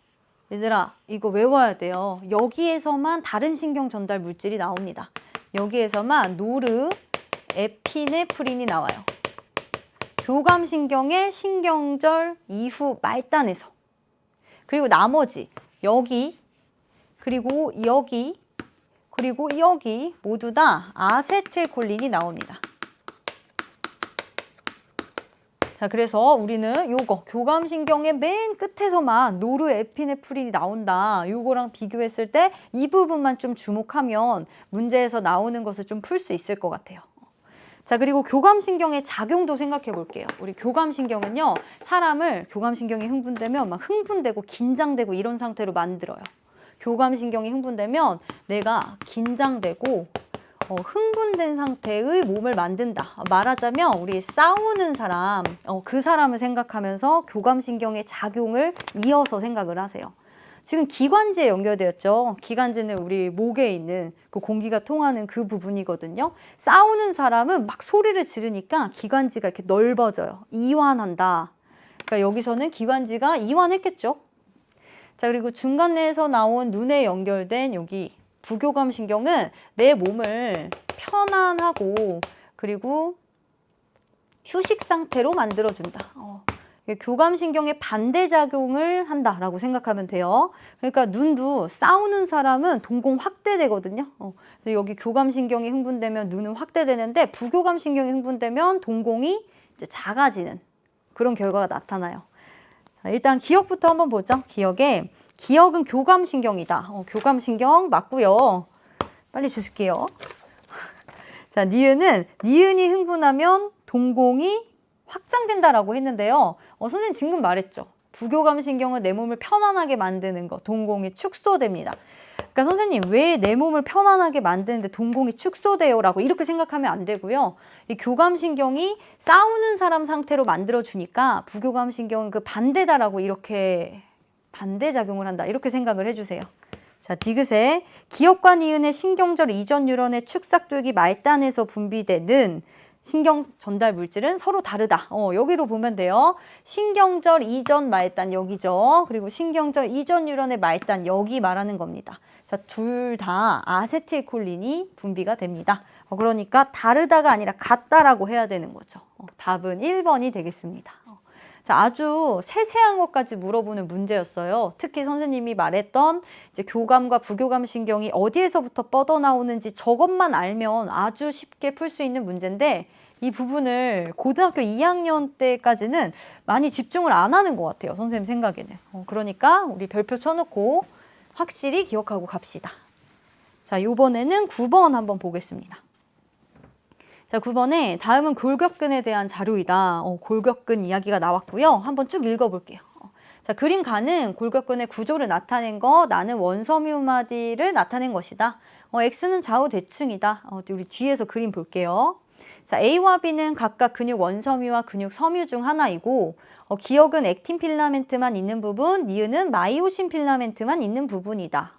얘들아, 이거 외워야 돼요. 여기에서만 다른 신경 전달 물질이 나옵니다. 여기에서만 노르, 에피네프린이 나와요. 교감신경의 신경절 이후 말단에서. 그리고 나머지 여기, 그리고 여기, 그리고 여기 모두 다 아세틸콜린이 나옵니다. 자, 그래서 우리는 요거 교감신경의 맨 끝에서만 노르에피네프린이 나온다. 요거랑 비교했을 때 이 부분만 좀 주목하면 문제에서 나오는 것을 좀 풀 수 있을 것 같아요. 자, 그리고 교감신경의 작용도 생각해 볼게요. 우리 교감신경은요, 사람을 교감신경이 흥분되면 막 흥분되고 긴장되고 이런 상태로 만들어요. 교감신경이 흥분되면 내가 긴장되고 흥분된 상태의 몸을 만든다. 말하자면 우리 싸우는 사람, 그 사람을 생각하면서 교감신경의 작용을 이어서 생각을 하세요. 지금 기관지에 연결되었죠. 기관지는 우리 목에 있는 그 공기가 통하는 그 부분이거든요. 싸우는 사람은 막 소리를 지르니까 기관지가 이렇게 넓어져요. 이완한다. 그러니까 여기서는 기관지가 이완했겠죠. 자, 그리고 중간내에서 나온 눈에 연결된 여기 부교감신경은 내 몸을 편안하고 그리고 휴식 상태로 만들어준다. 교감신경의 반대작용을 한다라고 생각하면 돼요. 그러니까 눈도 싸우는 사람은 동공 확대되거든요. 여기 교감신경이 흥분되면 눈은 확대되는데 부교감신경이 흥분되면 동공이 이제 작아지는 그런 결과가 나타나요. 자, 일단 기억부터 한번 보죠. 기억은 교감신경이다. 교감신경 맞고요. 빨리 주실게요. 자, 니은이 흥분하면 동공이 확장된다라고 했는데요. 선생님 지금 말했죠. 부교감신경은 내 몸을 편안하게 만드는 거, 동공이 축소됩니다. 그러니까 선생님 왜 내 몸을 편안하게 만드는데 동공이 축소돼요? 라고 이렇게 생각하면 안 되고요. 이 교감신경이 싸우는 사람 상태로 만들어주니까 부교감신경은 그 반대다라고 이렇게 반대작용을 한다. 이렇게 생각을 해주세요. 자, 디귿에 기억과 니은의 신경절 이전 뉴런의 축삭돌기 말단에서 분비되는 신경 전달 물질은 서로 다르다. 여기로 보면 돼요. 신경절 이전 말단 여기죠. 그리고 신경절 이전 뉴런의 말단 여기 말하는 겁니다. 자, 둘 다 아세틸콜린이 분비가 됩니다. 그러니까 다르다가 아니라 같다라고 해야 되는 거죠. 답은 1번이 되겠습니다. 자, 아주 세세한 것까지 물어보는 문제였어요. 특히 선생님이 말했던 이제 교감과 부교감 신경이 어디에서부터 뻗어나오는지 저것만 알면 아주 쉽게 풀 수 있는 문제인데 이 부분을 고등학교 2학년 때까지는 많이 집중을 안 하는 것 같아요. 선생님 생각에는. 그러니까 우리 별표 쳐놓고 확실히 기억하고 갑시다. 자, 이번에는 9번 한번 보겠습니다. 자, 9번에 다음은 골격근에 대한 자료이다. 골격근 이야기가 나왔고요. 한번 쭉 읽어볼게요. 자, 그림 가는 골격근의 구조를 나타낸 거, 나는 원섬유마디를 나타낸 것이다. X는 좌우 대칭이다. 우리 뒤에서 그림 볼게요. 자, A와 B는 각각 근육 원섬유와 근육 섬유 중 하나이고 기억은 액틴 필라멘트만 있는 부분, 니은은 마이오신 필라멘트만 있는 부분이다.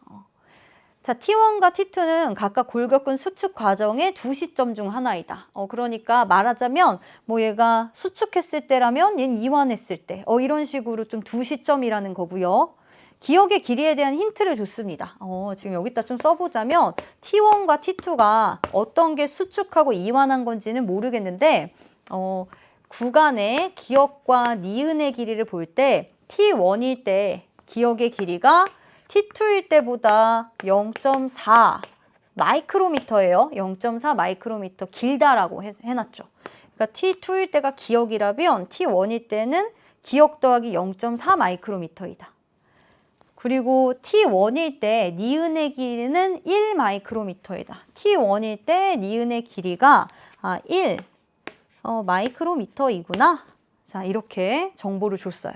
자, T1과 T2는 각각 골격근 수축 과정의 두 시점 중 하나이다. 그러니까 말하자면 뭐 얘가 수축했을 때라면 얘는 이완했을 때 이런 식으로 좀 두 시점이라는 거고요. 기억의 길이에 대한 힌트를 줬습니다. 지금 여기다 좀 써보자면 T1과 T2가 어떤 게 수축하고 이완한 건지는 모르겠는데 구간의 기억과 니은의 길이를 볼 때 T1일 때 기억의 길이가 T2일 때보다 0.4 마이크로미터예요. 0.4 마이크로미터 길다라고 해놨죠. 그러니까 T2일 때가 기억이라면 T1일 때는 기억 더하기 0.4 마이크로미터이다. 그리고 T1일 때 니은의 길이는 1 마이크로미터이다. T1일 때 니은의 길이가 1 마이크로미터이구나. 자, 이렇게 정보를 줬어요.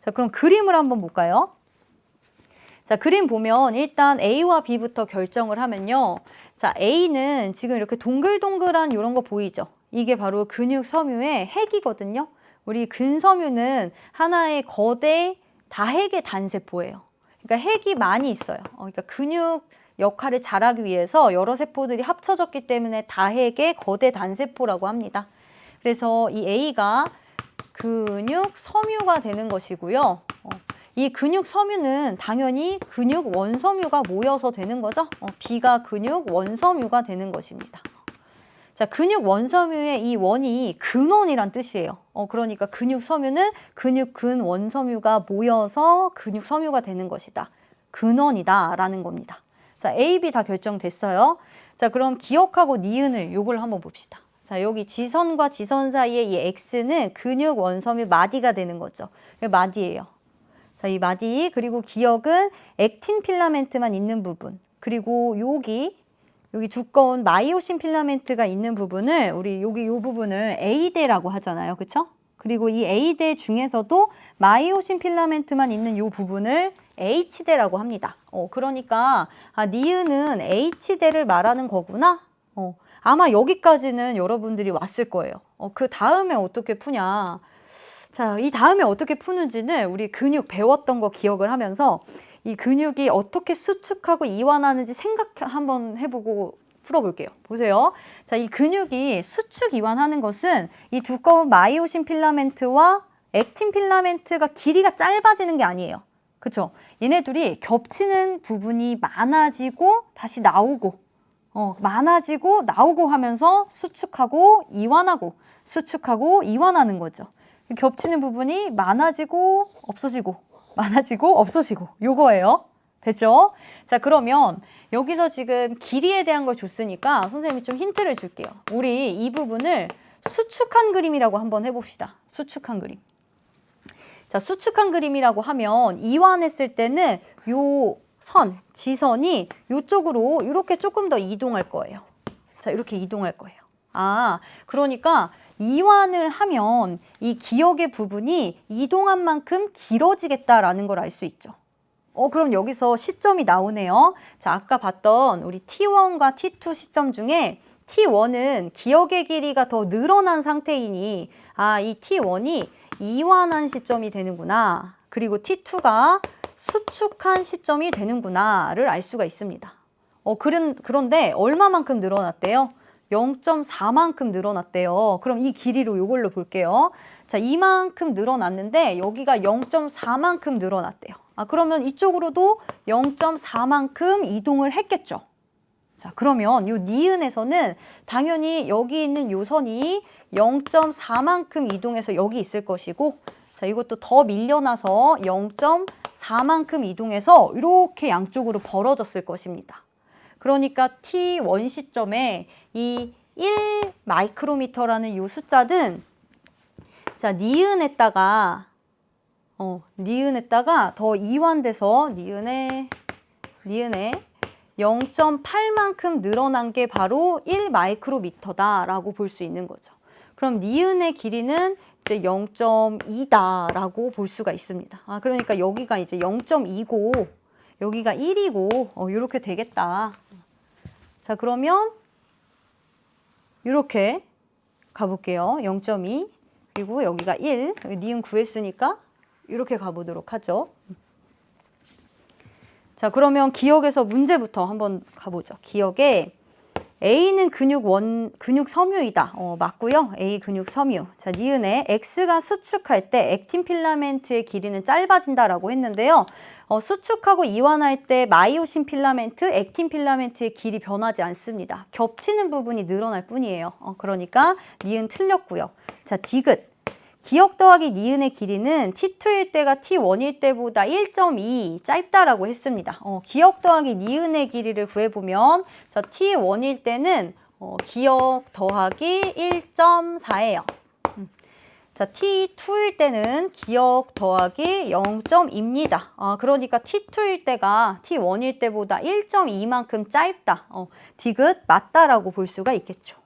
자, 그럼 그림을 한번 볼까요? 자, 그림 보면 일단 A와 B부터 결정을 하면요. 자, A는 지금 이렇게 동글동글한 이런 거 보이죠? 이게 바로 근육 섬유의 핵이거든요. 우리 근섬유는 하나의 거대 다핵의 단세포예요. 그러니까 핵이 많이 있어요. 그러니까 근육 역할을 잘하기 위해서 여러 세포들이 합쳐졌기 때문에 다핵의 거대 단세포라고 합니다. 그래서 이 A가 근육 섬유가 되는 것이고요. 이 근육 섬유는 당연히 근육 원섬유가 모여서 되는 거죠. B가 근육 원섬유가 되는 것입니다. 자, 근육 원섬유의 이 원이 근원이란 뜻이에요. 그러니까 근육 섬유는 근육 근 원섬유가 모여서 근육 섬유가 되는 것이다. 근원이다라는 겁니다. 자, A, B 다 결정됐어요. 자, 그럼 기억하고 니은을 요걸 한번 봅시다. 자, 여기 지선과 지선 사이에 이 X는 근육 원섬유 마디가 되는 거죠. 마디예요. 자, 이 마디 그리고 기억은 액틴 필라멘트만 있는 부분 그리고 여기 두꺼운 마이오신 필라멘트가 있는 부분을 우리 요 부분을 A대라고 하잖아요. 그쵸? 그리고 이 A대 중에서도 마이오신 필라멘트만 있는 요 부분을 H대라고 합니다. 그러니까 니은은 H대를 말하는 거구나. 아마 여기까지는 여러분들이 왔을 거예요. 그 다음에 어떻게 푸냐. 자, 이 다음에 어떻게 푸는지는 우리 근육 배웠던 거 기억을 하면서 이 근육이 어떻게 수축하고 이완하는지 생각 한번 해보고 풀어볼게요. 보세요. 자, 이 근육이 수축 이완하는 것은 이 두꺼운 마이오신 필라멘트와 액틴 필라멘트가 길이가 짧아지는 게 아니에요. 그쵸? 얘네들이 겹치는 부분이 많아지고 다시 나오고 많아지고 나오고 하면서 수축하고 이완하고 수축하고 이완하는 거죠. 겹치는 부분이 많아지고 없어지고 많아지고 없어지고 요거예요. 됐죠? 자, 그러면 여기서 지금 길이에 대한 걸 줬으니까 선생님이 좀 힌트를 줄게요. 우리 이 부분을 수축한 그림이라고 한번 해봅시다. 수축한 그림. 자, 수축한 그림이라고 하면 이완했을 때는 요 선, 지선이 요쪽으로 이렇게 조금 더 이동할 거예요. 자, 이렇게 이동할 거예요. 그러니까 이완을 하면 이 기억의 부분이 이동한 만큼 길어지겠다라는 걸 알 수 있죠. 그럼 여기서 시점이 나오네요. 자, 아까 봤던 우리 T1과 T2 시점 중에 T1은 기억의 길이가 더 늘어난 상태이니 이 T1이 이완한 시점이 되는구나. 그리고 T2가 수축한 시점이 되는구나를 알 수가 있습니다. 그런데 얼마만큼 늘어났대요? 0.4만큼 늘어났대요. 그럼 이 길이로 이걸로 볼게요. 자, 이만큼 늘어났는데 여기가 0.4만큼 늘어났대요. 그러면 이쪽으로도 0.4만큼 이동을 했겠죠. 자, 그러면 이 니은에서는 당연히 여기 있는 요 선이 0.4만큼 이동해서 여기 있을 것이고, 자, 이것도 더 밀려나서 0.4만큼 이동해서 이렇게 양쪽으로 벌어졌을 것입니다. 그러니까 T1 시점에 이 1 마이크로미터라는 이 숫자는 자, 니은에다가 더 이완돼서 니은에 0.8만큼 늘어난 게 바로 1 마이크로미터다라고 볼 수 있는 거죠. 그럼 니은의 길이는 이제 0.2다라고 볼 수가 있습니다. 그러니까 여기가 이제 0.2고 여기가 1이고 이렇게 되겠다. 자, 그러면 이렇게 가볼게요. 0.2 그리고 여기가 1 니은 구했으니까 이렇게 가보도록 하죠. 자, 그러면 기억에서 문제부터 한번 가보죠. 기억에 A는 근육 섬유이다. 맞고요. A 근육 섬유. 자, 니은에 X가 수축할 때 액틴 필라멘트의 길이는 짧아진다라고 했는데요. 수축하고 이완할 때 마이오신 필라멘트, 액틴 필라멘트의 길이 변하지 않습니다. 겹치는 부분이 늘어날 뿐이에요. 그러니까 니은 틀렸고요. 자, 디귿. 기역 더하기 니은의 길이는 T2일 때가 T1일 때보다 1.2 짧다라고 했습니다. 기역 더하기 니은의 길이를 구해보면 저 T1일 때는 기역 더하기 1.4예요. 자, T2일 때는 기역 더하기 0.2입니다. 그러니까 T2일 때가 T1일 때보다 1.2만큼 짧다. 디귿 맞다라고 볼 수가 있겠죠.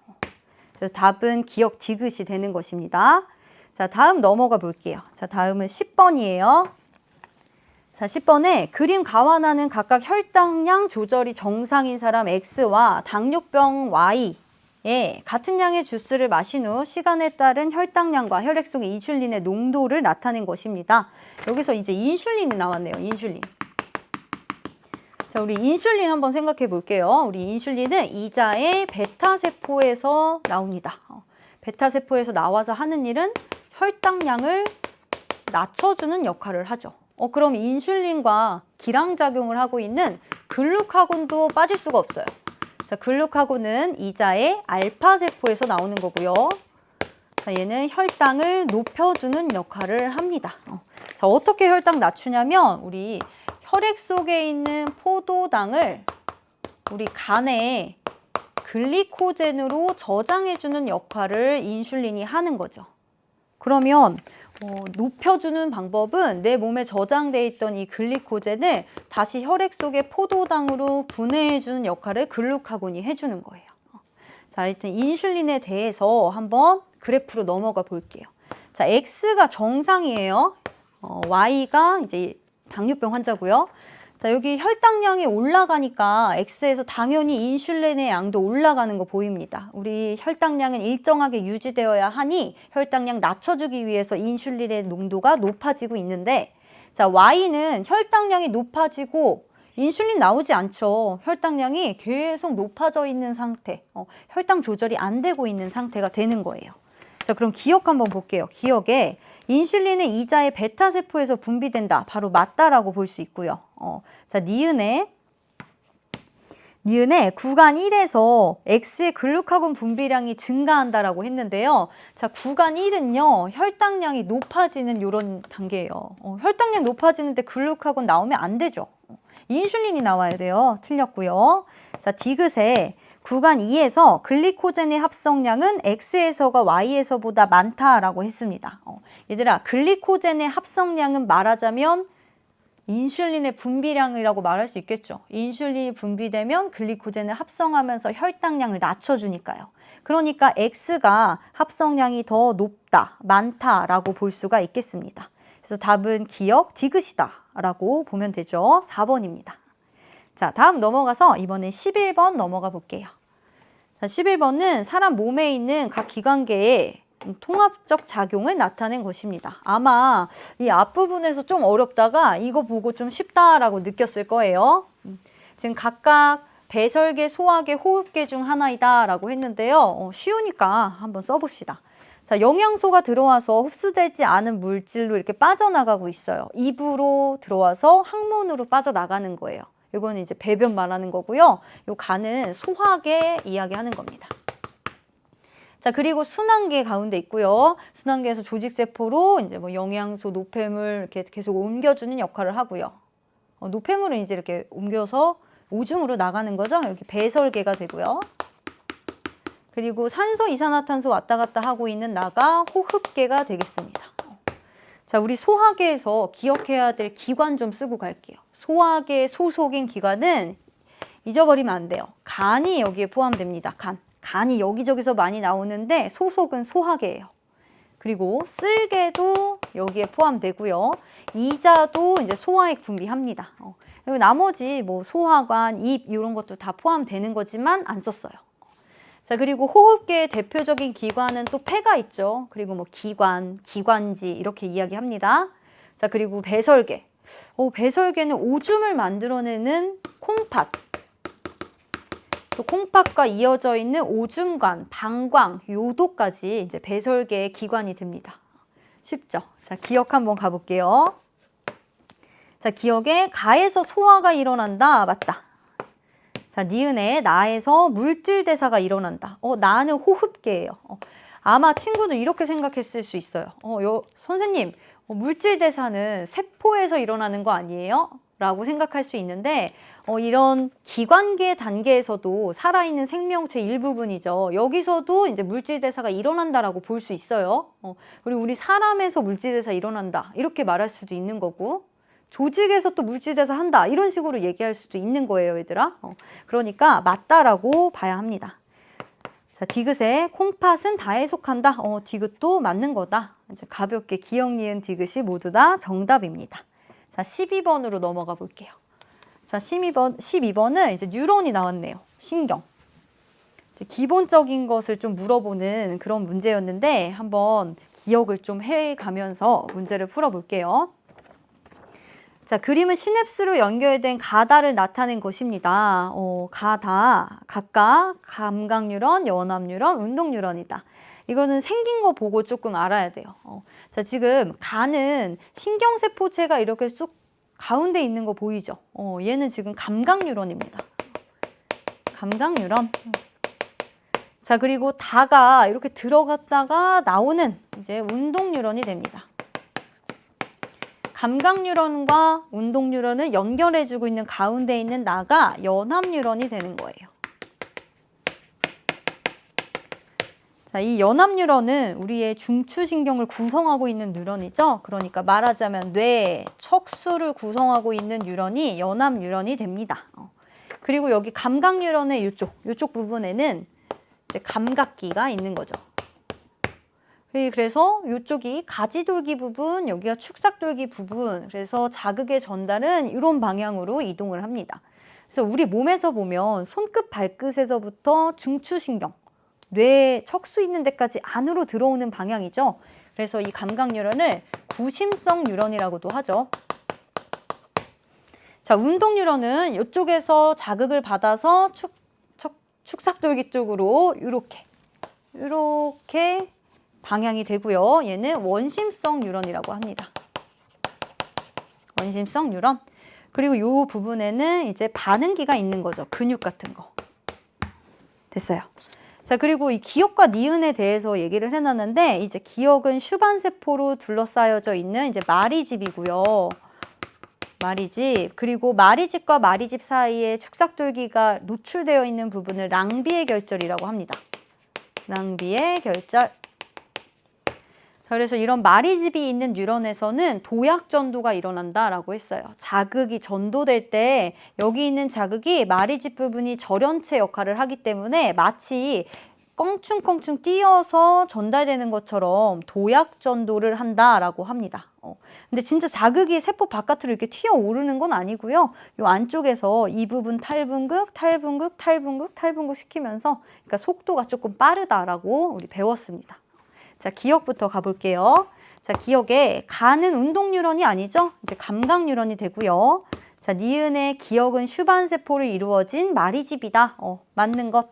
그래서 답은 기역 디귿이 되는 것입니다. 자, 다음 넘어가 볼게요. 자, 다음은 10번이에요. 자, 10번에 그림 가완하는 각각 혈당량 조절이 정상인 사람 X와 당뇨병 Y에 같은 양의 주스를 마신 후 시간에 따른 혈당량과 혈액 속의 인슐린의 농도를 나타낸 것입니다. 여기서 이제 인슐린이 나왔네요. 인슐린. 자, 우리 인슐린 한번 생각해 볼게요. 우리 인슐린은 이자의 베타세포에서 나옵니다. 베타세포에서 나와서 하는 일은 혈당량을 낮춰주는 역할을 하죠. 그럼 인슐린과 기량작용을 하고 있는 글루카곤도 빠질 수가 없어요. 자, 글루카곤은 이자의 알파세포에서 나오는 거고요. 자, 얘는 혈당을 높여주는 역할을 합니다. 자, 어떻게 혈당 낮추냐면 우리 혈액 속에 있는 포도당을 우리 간에 글리코젠으로 저장해주는 역할을 인슐린이 하는 거죠. 그러면 높여주는 방법은 내 몸에 저장돼 있던 이 글리코젠을 다시 혈액 속의 포도당으로 분해해주는 역할을 글루카곤이 해주는 거예요. 자, 하여튼 인슐린에 대해서 한번 그래프로 넘어가 볼게요. 자, X가 정상이에요. Y가 이제 당뇨병 환자고요. 자, 여기 혈당량이 올라가니까 X에서 당연히 인슐린의 양도 올라가는 거 보입니다. 우리 혈당량은 일정하게 유지되어야 하니 혈당량 낮춰주기 위해서 인슐린의 농도가 높아지고 있는데, 자, Y는 혈당량이 높아지고 인슐린 나오지 않죠. 혈당량이 계속 높아져 있는 상태, 혈당 조절이 안 되고 있는 상태가 되는 거예요. 자, 그럼 기억 한번 볼게요. 기억에 인슐린은 이자의 베타세포에서 분비된다. 바로 맞다라고 볼 수 있고요. 자, 니은에 구간 1에서 X의 글루카곤 분비량이 증가한다라고 했는데요. 자, 구간 1은요. 혈당량이 높아지는 이런 단계예요. 혈당량 높아지는데 글루카곤 나오면 안 되죠. 인슐린이 나와야 돼요. 틀렸고요. 자, 디귿에 구간 2에서 글리코젠의 합성량은 X에서가 Y에서보다 많다라고 했습니다. 얘들아, 글리코젠의 합성량은 말하자면 인슐린의 분비량이라고 말할 수 있겠죠. 인슐린이 분비되면 글리코젠을 합성하면서 혈당량을 낮춰주니까요. 그러니까 X가 합성량이 더 높다, 많다라고 볼 수가 있겠습니다. 그래서 답은 기역 디귿이다 라고 보면 되죠. 4번입니다. 자, 다음 넘어가서 이번엔 11번 넘어가 볼게요. 자, 11번은 사람 몸에 있는 각 기관계의 통합적 작용을 나타낸 것입니다. 아마 이 앞부분에서 좀 어렵다가 이거 보고 좀 쉽다라고 느꼈을 거예요. 지금 각각 배설계, 소화계, 호흡계 중 하나이다 라고 했는데요. 쉬우니까 한번 써봅시다. 자, 영양소가 들어와서 흡수되지 않은 물질로 이렇게 빠져나가고 있어요. 입으로 들어와서 항문으로 빠져나가는 거예요. 이거는 이제 배변 말하는 거고요. 요 간은 소화계 이야기하는 겁니다. 자, 그리고 순환계 가운데 있고요. 순환계에서 조직세포로 이제 뭐 영양소, 노폐물 이렇게 계속 옮겨주는 역할을 하고요. 노폐물은 이제 이렇게 옮겨서 오줌으로 나가는 거죠. 여기 배설계가 되고요. 그리고 산소, 이산화탄소 왔다 갔다 하고 있는 나가 호흡계가 되겠습니다. 자, 우리 소화계에서 기억해야 될 기관 좀 쓰고 갈게요. 소화계 소속인 기관은 잊어버리면 안 돼요. 간이 여기에 포함됩니다. 간이 여기저기서 많이 나오는데 소속은 소화계예요. 그리고 쓸개도 여기에 포함되고요. 이자도 이제 소화액 분비합니다. 그리고 나머지 뭐 소화관, 입 이런 것도 다 포함되는 거지만 안 썼어요. 자, 그리고 호흡계의 대표적인 기관은 또 폐가 있죠. 그리고 뭐 기관, 기관지 이렇게 이야기합니다. 자, 그리고 배설계. 배설계는 오줌을 만들어내는 콩팥. 또 콩팥과 이어져 있는 오줌관, 방광, 요도까지 이제 배설계의 기관이 됩니다. 쉽죠? 자, 기억 한번 가볼게요. 자, 기억에 가에서 소화가 일어난다. 맞다. 자, 니은에 나에서 물질 대사가 일어난다. 나는 호흡계예요. 아마 친구들 이렇게 생각했을 수 있어요. 선생님, 물질 대사는 세포에서 일어나는 거 아니에요? 라고 생각할 수 있는데 이런 기관계 단계에서도 살아있는 생명체 일부분이죠. 여기서도 이제 물질 대사가 일어난다라고 볼 수 있어요. 그리고 우리 사람에서 물질 대사 일어난다 이렇게 말할 수도 있는 거고 조직에서 또 물질 대사 한다 이런 식으로 얘기할 수도 있는 거예요, 얘들아. 그러니까 맞다라고 봐야 합니다. 자, 디귿에 콩팥은 다에 속한다. 디귿도 맞는 거다. 이제 가볍게 기억, 니은, 디귿이 모두 다 정답입니다. 자, 12번으로 넘어가 볼게요. 자, 12번은 이제 뉴런이 나왔네요. 신경. 이제 기본적인 것을 좀 물어보는 그런 문제였는데 한번 기억을 좀 해가면서 문제를 풀어볼게요. 자, 그림은 시냅스로 연결된 가다를 나타낸 것입니다. 가다, 각각 감각뉴런, 연합뉴런, 운동뉴런이다. 이거는 생긴 거 보고 조금 알아야 돼요. 자, 지금 가는 신경세포체가 이렇게 쑥 가운데 있는 거 보이죠? 얘는 지금 감각뉴런입니다. 감각뉴런. 자, 그리고 다가 이렇게 들어갔다가 나오는 이제 운동뉴런이 됩니다. 감각뉴런과 운동뉴런을 연결해주고 있는 가운데 있는 나가 연합뉴런이 되는 거예요. 자, 이 연합뉴런은 우리의 중추신경을 구성하고 있는 뉴런이죠. 그러니까 말하자면 뇌, 척수를 구성하고 있는 뉴런이 연합뉴런이 됩니다. 그리고 여기 감각뉴런의 이쪽 부분에는 이제 감각기가 있는 거죠. 그래서 이쪽이 가지돌기 부분, 여기가 축삭돌기 부분, 그래서 자극의 전달은 이런 방향으로 이동을 합니다. 그래서 우리 몸에서 보면 손끝, 발끝에서부터 중추신경, 뇌, 척수 있는 데까지 안으로 들어오는 방향이죠. 그래서 이 감각뉴런을 구심성 뉴런이라고도 하죠. 자, 운동뉴런은 이쪽에서 자극을 받아서 축삭돌기 쪽으로 이렇게 방향이 되고요. 얘는 원심성 뉴런이라고 합니다. 원심성 뉴런. 그리고 이 부분에는 이제 반응기가 있는 거죠. 근육 같은 거. 됐어요. 자, 그리고 이 기억과 니은에 대해서 얘기를 해놨는데 이제 기억은 슈반세포로 둘러싸여져 있는 이제 마리집이고요. 마리집. 그리고 마리집과 마리집 사이에 축삭돌기가 노출되어 있는 부분을 랑비의 결절이라고 합니다. 랑비의 결절. 자, 그래서 이런 마리집이 있는 뉴런에서는 도약 전도가 일어난다라고 했어요. 자극이 전도될 때 여기 있는 자극이 마리집 부분이 절연체 역할을 하기 때문에 마치 껑충껑충 뛰어서 전달되는 것처럼 도약 전도를 한다라고 합니다. 근데 진짜 자극이 세포 바깥으로 이렇게 튀어오르는 건 아니고요. 이 안쪽에서 이 부분 탈분극 시키면서 그러니까 속도가 조금 빠르다라고 우리 배웠습니다. 자, 기억부터 가볼게요. 자, 기억에 가는 운동뉴런이 아니죠? 이제 감각뉴런이 되고요. 자, 니은의 기억은 슈반세포로 이루어진 마리집이다. 맞는 것.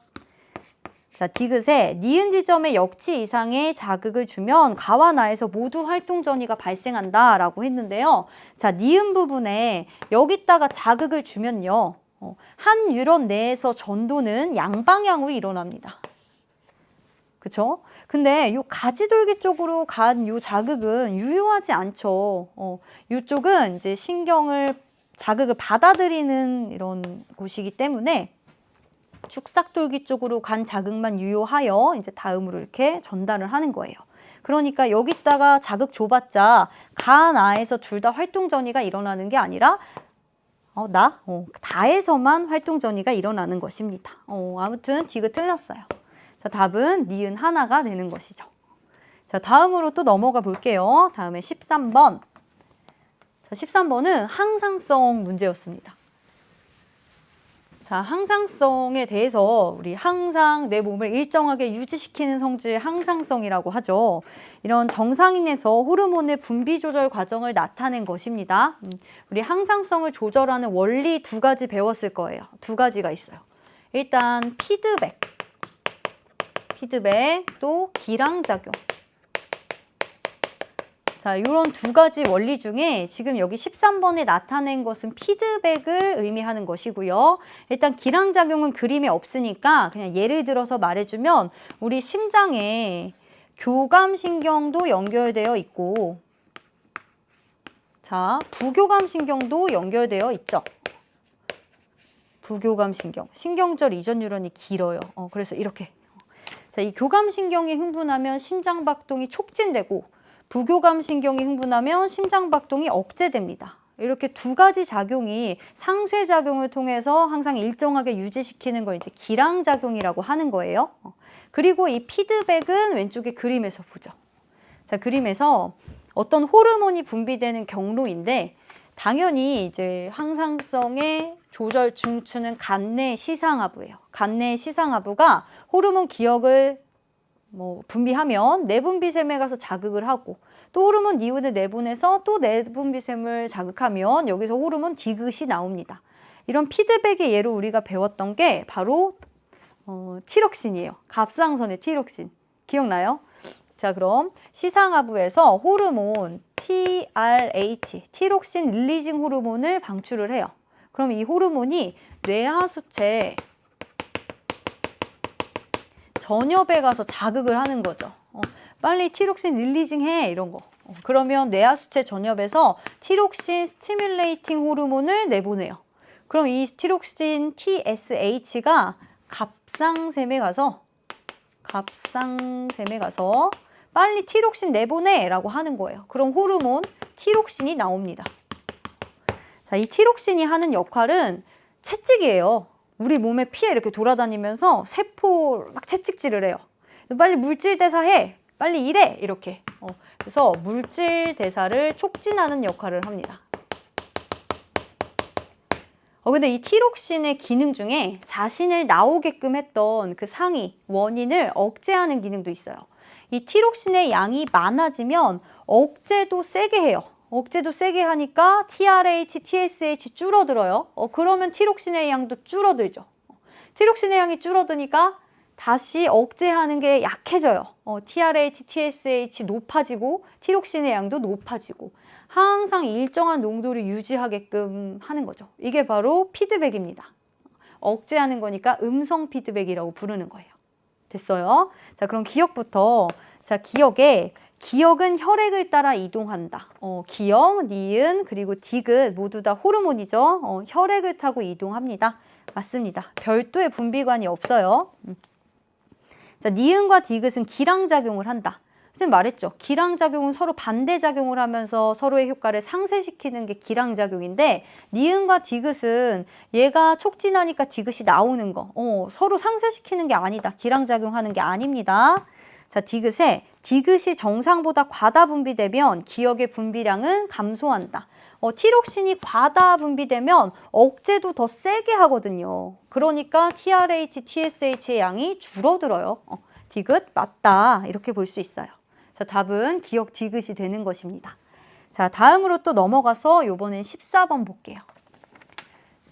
자, 디귿에 니은 지점에 역치 이상의 자극을 주면 가와 나에서 모두 활동 전이가 발생한다 라고 했는데요. 자, 니은 부분에 여기다가 자극을 주면요. 한 뉴런 내에서 전도는 양방향으로 일어납니다. 그쵸? 근데 요 가지돌기 쪽으로 간 요 자극은 유효하지 않죠. 요쪽은 이제 자극을 받아들이는 이런 곳이기 때문에 축삭돌기 쪽으로 간 자극만 유효하여 이제 다음으로 이렇게 전달을 하는 거예요. 그러니까 여기다가 자극 줘봤자 가, 나에서 둘 다 활동 전이가 일어나는 게 아니라 다에서만 활동 전이가 일어나는 것입니다. 아무튼 디귿 틀렸어요. 자, 답은 니은 하나가 되는 것이죠. 자, 다음으로 또 넘어가 볼게요. 다음에 13번. 자, 13번은 항상성 문제였습니다. 자, 항상성에 대해서 우리 항상 내 몸을 일정하게 유지시키는 성질 항상성이라고 하죠. 이런 정상인에서 호르몬의 분비 조절 과정을 나타낸 것입니다. 우리 항상성을 조절하는 원리 두 가지 배웠을 거예요. 두 가지가 있어요. 일단 피드백 또 기량작용. 자, 이런 두 가지 원리 중에 지금 여기 13번에 나타낸 것은 피드백을 의미하는 것이고요. 일단 기량작용은 그림에 없으니까 그냥 예를 들어서 말해주면 우리 심장에 교감신경도 연결되어 있고, 자, 부교감신경도 연결되어 있죠. 부교감신경, 신경절 이전 뉴런이 길어요. 그래서 이렇게. 자, 이 교감신경이 흥분하면 심장박동이 촉진되고 부교감신경이 흥분하면 심장박동이 억제됩니다. 이렇게 두 가지 작용이 상쇄작용을 통해서 항상 일정하게 유지시키는 걸 이제 기량작용이라고 하는 거예요. 그리고 이 피드백은 왼쪽에 그림에서 보죠. 자, 그림에서 어떤 호르몬이 분비되는 경로인데 당연히 이제 항상성의 조절 중추는 간내 시상하부예요. 간내 시상하부가 호르몬 기억을 분비하면 내분비샘에 가서 자극을 하고 또 호르몬 니온을 내보내서 또 내분비샘을 자극하면 여기서 호르몬 디귿이 나옵니다. 이런 피드백의 예로 우리가 배웠던 게 바로 티록신이에요. 갑상선의 티록신. 기억나요? 자, 그럼 시상하부에서 호르몬 TRH, 티록신 릴리징 호르몬을 방출을 해요. 그럼 이 호르몬이 뇌하수체 전엽에 가서 자극을 하는 거죠. 빨리 티록신 릴리징 해, 이런 거. 그러면 뇌하수체 전엽에서 티록신 스티뮬레이팅 호르몬을 내보내요. 그럼 이 티록신 TSH가 갑상샘에 가서 빨리 티록신 내보내 라고 하는 거예요. 그럼 호르몬 티록신이 나옵니다. 자, 이 티록신이 하는 역할은 채찍이에요. 우리 몸에 피에 이렇게 돌아다니면서 세포 막 채찍질을 해요. 빨리 물질 대사해, 빨리 일해, 이렇게. 그래서 물질 대사를 촉진하는 역할을 합니다. 근데 이 티록신의 기능 중에 자신을 나오게끔 했던 그 상위, 원인을 억제하는 기능도 있어요. 이 티록신의 양이 많아지면 억제도 세게 해요. 억제도 세게 하니까 TRH, TSH 줄어들어요. 그러면 티록신의 양도 줄어들죠. 티록신의 양이 줄어드니까 다시 억제하는 게 약해져요. TRH, TSH 높아지고 티록신의 양도 높아지고 항상 일정한 농도를 유지하게끔 하는 거죠. 이게 바로 피드백입니다. 억제하는 거니까 음성 피드백이라고 부르는 거예요. 됐어요? 자, 그럼 기억부터. 자, 기억은 혈액을 따라 이동한다. 기억, 니은, 그리고 디귿 모두 다 호르몬이죠. 혈액을 타고 이동합니다. 맞습니다. 별도의 분비관이 없어요. 자, 니은과 디귿은 기량작용을 한다. 선생님 말했죠. 기량작용은 서로 반대작용을 하면서 서로의 효과를 상쇄시키는 게 기량작용인데 니은과 디귿은 얘가 촉진하니까 디귿이 나오는 거. 서로 상쇄시키는 게 아니다. 기량작용하는 게 아닙니다. 자, 디귿이 정상보다 과다 분비되면 기억의 분비량은 감소한다. 티록신이 과다 분비되면 억제도 더 세게 하거든요. 그러니까 TRH, TSH의 양이 줄어들어요. 디귿 맞다. 이렇게 볼 수 있어요. 자, 답은 기억 디귿이 되는 것입니다. 자, 다음으로 또 넘어가서 이번엔 14번 볼게요.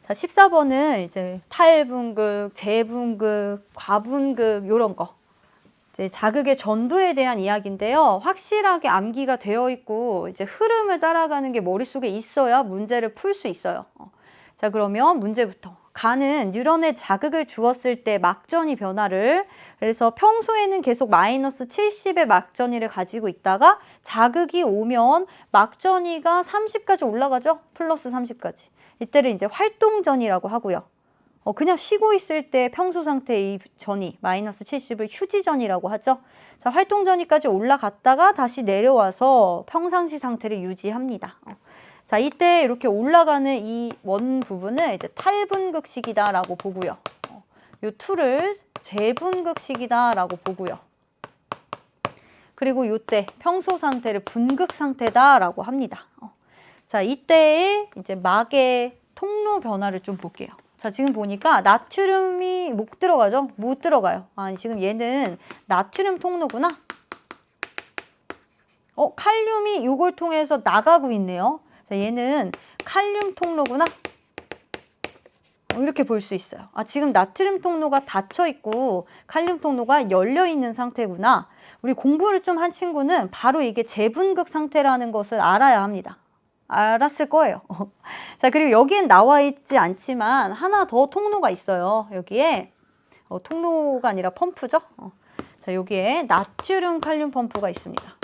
자, 14번은 이제 탈분극, 재분극, 과분극 이런 거. 이제 자극의 전도에 대한 이야기인데요. 확실하게 암기가 되어 있고 이제 흐름을 따라가는 게 머릿속에 있어야 문제를 풀 수 있어요. 자, 그러면 문제부터. 간은 뉴런에 자극을 주었을 때 막전이 변화를, 그래서 평소에는 계속 마이너스 70의 막전이를 가지고 있다가 자극이 오면 막전이가 30까지 올라가죠. 플러스 30까지. 이때를 이제 활동전이라고 하고요. 그냥 쉬고 있을 때 평소 상태의 이 전이 마이너스 70을 휴지전이라고 하죠. 자, 활동전이까지 올라갔다가 다시 내려와서 평상시 상태를 유지합니다. 자, 이때 이렇게 올라가는 이 원 부분을 이제 탈분극 시기다라고 보고요. 요 2를 재분극 시기다라고 보고요. 그리고 요때 평소 상태를 분극 상태다라고 합니다. 자, 이때의 이제 막의 통로 변화를 좀 볼게요. 자, 지금 보니까 나트륨이 못 들어가죠? 못 들어가요. 아니, 지금 얘는 나트륨 통로구나. 칼륨이 이걸 통해서 나가고 있네요. 자, 얘는 칼륨 통로구나. 이렇게 볼 수 있어요. 아, 지금 나트륨 통로가 닫혀 있고 칼륨 통로가 열려 있는 상태구나. 우리 공부를 좀 한 친구는 바로 이게 재분극 상태라는 것을 알아야 합니다. 알았을 거예요. 자, 그리고 여기엔 나와 있지 않지만 하나 더 통로가 있어요. 여기에 통로가 아니라 펌프죠. 자, 여기에 나트륨 칼륨 펌프가 있습니다.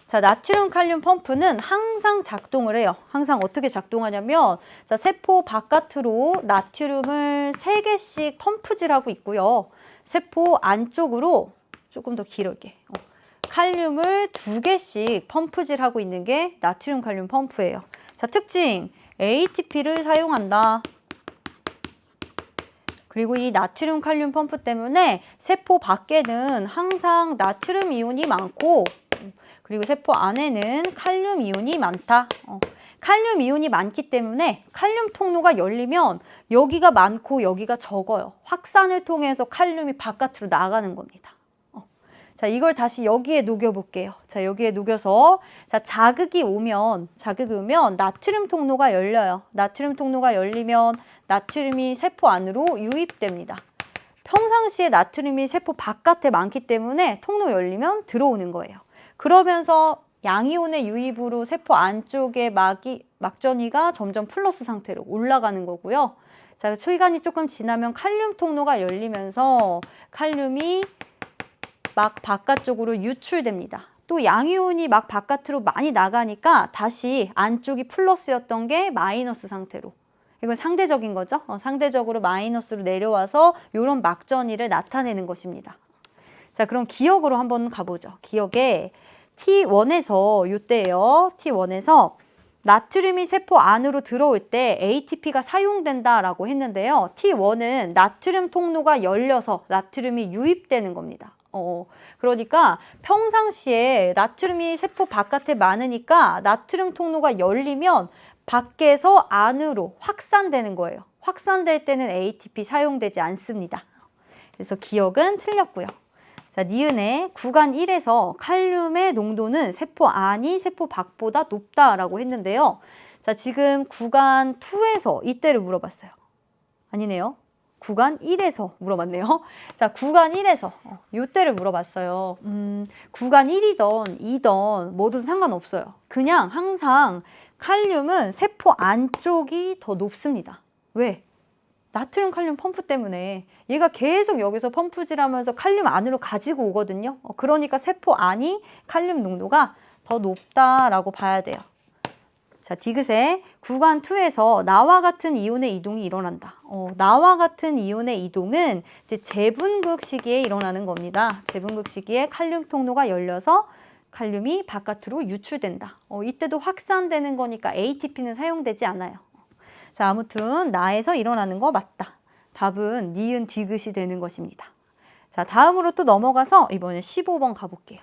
자, 나트륨 칼륨 펌프는 항상 작동을 해요. 항상 어떻게 작동하냐면, 자, 세포 바깥으로 나트륨을 3개씩 펌프질하고 있고요. 세포 안쪽으로 조금 더 길게 칼륨을 2개씩 펌프질하고 있는 게 나트륨 칼륨 펌프예요. 자, 특징 ATP를 사용한다. 그리고 이 나트륨 칼륨 펌프 때문에 세포 밖에는 항상 나트륨 이온이 많고, 그리고 세포 안에는 칼륨 이온이 많다. 칼륨 이온이 많기 때문에 칼륨 통로가 열리면 여기가 많고 여기가 적어요. 확산을 통해서 칼륨이 바깥으로 나가는 겁니다. 자, 이걸 다시 여기에 녹여볼게요. 자, 여기에 녹여서, 자, 자극이 오면 나트륨 통로가 열려요. 나트륨 통로가 열리면 나트륨이 세포 안으로 유입됩니다. 평상시에 나트륨이 세포 바깥에 많기 때문에 통로 열리면 들어오는 거예요. 그러면서 양이온의 유입으로 세포 안쪽의 막전이가 점점 플러스 상태로 올라가는 거고요. 자, 시간이 조금 지나면 칼륨 통로가 열리면서 칼륨이 막 바깥쪽으로 유출됩니다. 또 양이온이 막 바깥으로 많이 나가니까 다시 안쪽이 플러스였던 게 마이너스 상태로. 이건 상대적인 거죠. 상대적으로 마이너스로 내려와서 이런 막전이를 나타내는 것입니다. 자, 그럼 기억으로 한번 가보죠. 기억에 T1에서 이때예요. T1에서 나트륨이 세포 안으로 들어올 때 ATP가 사용된다라고 했는데요. T1은 나트륨 통로가 열려서 나트륨이 유입되는 겁니다. 그러니까 평상시에 나트륨이 세포 바깥에 많으니까 나트륨 통로가 열리면 밖에서 안으로 확산되는 거예요. 확산될 때는 ATP 사용되지 않습니다. 그래서 기억은 틀렸고요. 자, 니은의 구간 1에서 칼륨의 농도는 세포 안이 세포 밖보다 높다라고 했는데요. 자, 지금 구간 2에서 이때를 물어봤어요. 아니네요. 구간 1에서 물어봤네요. 자, 구간 1에서 이때를 물어봤어요. 구간 1이던 2던 뭐든 상관없어요. 그냥 항상 칼륨은 세포 안쪽이 더 높습니다. 왜? 나트륨 칼륨 펌프 때문에 얘가 계속 여기서 펌프질하면서 칼륨 안으로 가지고 오거든요. 그러니까 세포 안이 칼륨 농도가 더 높다라고 봐야 돼요. 자, 디귿에 구간 2에서 나와 같은 이온의 이동이 일어난다. 나와 같은 이온의 이동은 이제 재분극 시기에 일어나는 겁니다. 재분극 시기에 칼륨 통로가 열려서 칼륨이 바깥으로 유출된다. 이때도 확산되는 거니까 ATP는 사용되지 않아요. 자, 아무튼 나에서 일어나는 거 맞다. 답은 니은 디귿이 되는 것입니다. 자, 다음으로 또 넘어가서 이번에 15번 가볼게요.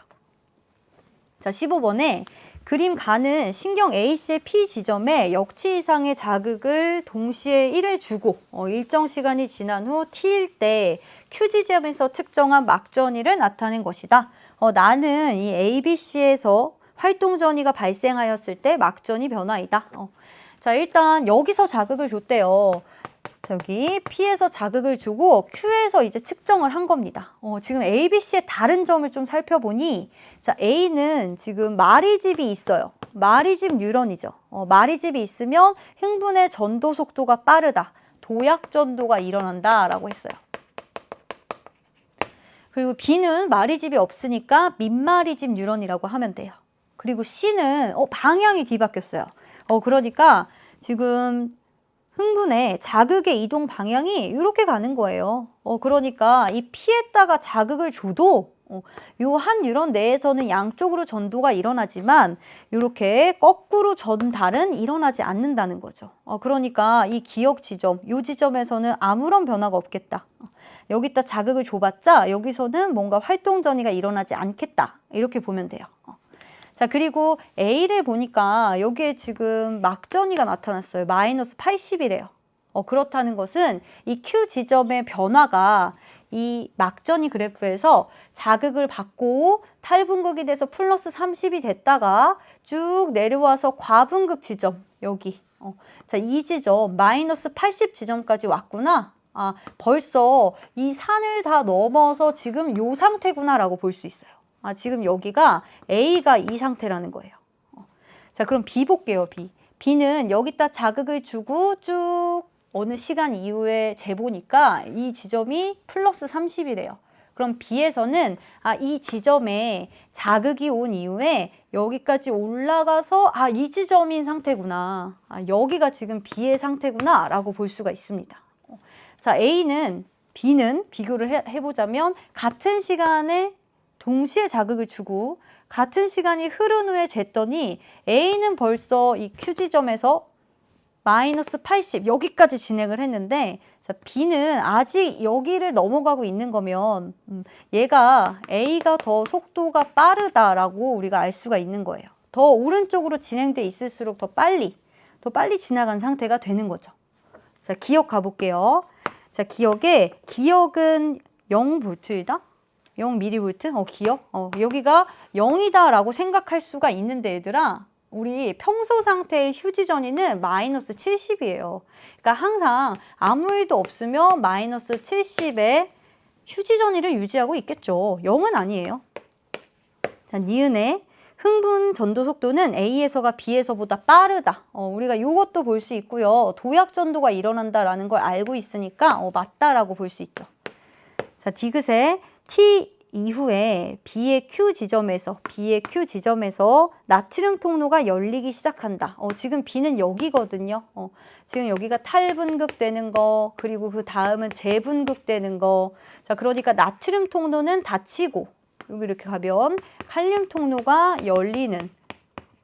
자, 15번에 그림 가는 신경 A씨의 P 지점에 역치 이상의 자극을 동시에 1회 주고 일정 시간이 지난 후 T일 때 Q 지점에서 특정한 막전이를 나타낸 것이다. 나는 이 ABC에서 활동 전이가 발생하였을 때 막전이 변화이다. 자, 일단 여기서 자극을 줬대요. 저기 P에서 자극을 주고 Q에서 이제 측정을 한 겁니다. 지금 A, B, C의 다른 점을 좀 살펴보니, 자, A는 지금 마리집이 있어요. 마리집 뉴런이죠. 마리집이 있으면 흥분의 전도 속도가 빠르다. 도약 전도가 일어난다라고 했어요. 그리고 B는 마리집이 없으니까 민마리집 뉴런이라고 하면 돼요. 그리고 C는 방향이 뒤바뀌었어요. 그러니까 지금 흥분의 자극의 이동 방향이 이렇게 가는 거예요. 그러니까 이 P에다가 자극을 줘도 요 한 뉴런 내에서는 양쪽으로 전도가 일어나지만 이렇게 거꾸로 전달은 일어나지 않는다는 거죠. 그러니까 이 기억 지점, 요 지점에서는 아무런 변화가 없겠다. 여기다 자극을 줘봤자 여기서는 뭔가 활동 전이가 일어나지 않겠다. 이렇게 보면 돼요. 자, 그리고 A를 보니까 여기에 지금 막전이가 나타났어요. 마이너스 80이래요. 그렇다는 것은 이 Q 지점의 변화가 이 막전이 그래프에서 자극을 받고 탈분극이 돼서 플러스 30이 됐다가 쭉 내려와서 과분극 지점, 여기 자, 이 지점 마이너스 80 지점까지 왔구나. 아, 벌써 이 산을 다 넘어서 지금 요 상태구나 라고 볼 수 있어요. 아, 지금 여기가 A가 이 상태라는 거예요. 자, 그럼 B 볼게요. B. B는 여기다 자극을 주고 쭉 어느 시간 이후에 재보니까 이 지점이 플러스 30이래요. 그럼 B에서는 이 지점에 자극이 온 이후에 여기까지 올라가서 이 지점인 상태구나. 여기가 지금 B의 상태구나 라고 볼 수가 있습니다. 자, A는 B는 비교를 해보자면 같은 시간에 동시에 자극을 주고 같은 시간이 흐른 후에 쟀더니 A는 벌써 이 Q 지점에서 마이너스 80 여기까지 진행을 했는데 자, B는 아직 여기를 넘어가고 있는 거면 얘가 A가 더 속도가 빠르다라고 우리가 알 수가 있는 거예요. 더 오른쪽으로 진행돼 있을수록 더 빨리 지나간 상태가 되는 거죠. 자, 기억 가볼게요. 자, 기억은 0V이다? 0mV? 기억? 여기가 0이다 라고 생각할 수가 있는데 얘들아, 우리 평소 상태의 휴지전이는 마이너스 70이에요. 그러니까 항상 아무 일도 없으면 마이너스 70의 휴지전이를 유지하고 있겠죠. 0은 아니에요. 자, 니은의 흥분 전도 속도는 A에서가 B에서보다 빠르다. 우리가 이것도 볼 수 있고요. 도약 전도가 일어난다라는 걸 알고 있으니까 맞다라고 볼 수 있죠. 자, 디귿의 T 이후에 B의 Q 지점에서 나트륨 통로가 열리기 시작한다. 지금 B는 여기거든요. 지금 여기가 탈분극 되는 거, 그리고 그 다음은 재분극 되는 거. 자, 그러니까 나트륨 통로는 닫히고 여기 이렇게 가면 칼륨 통로가 열리는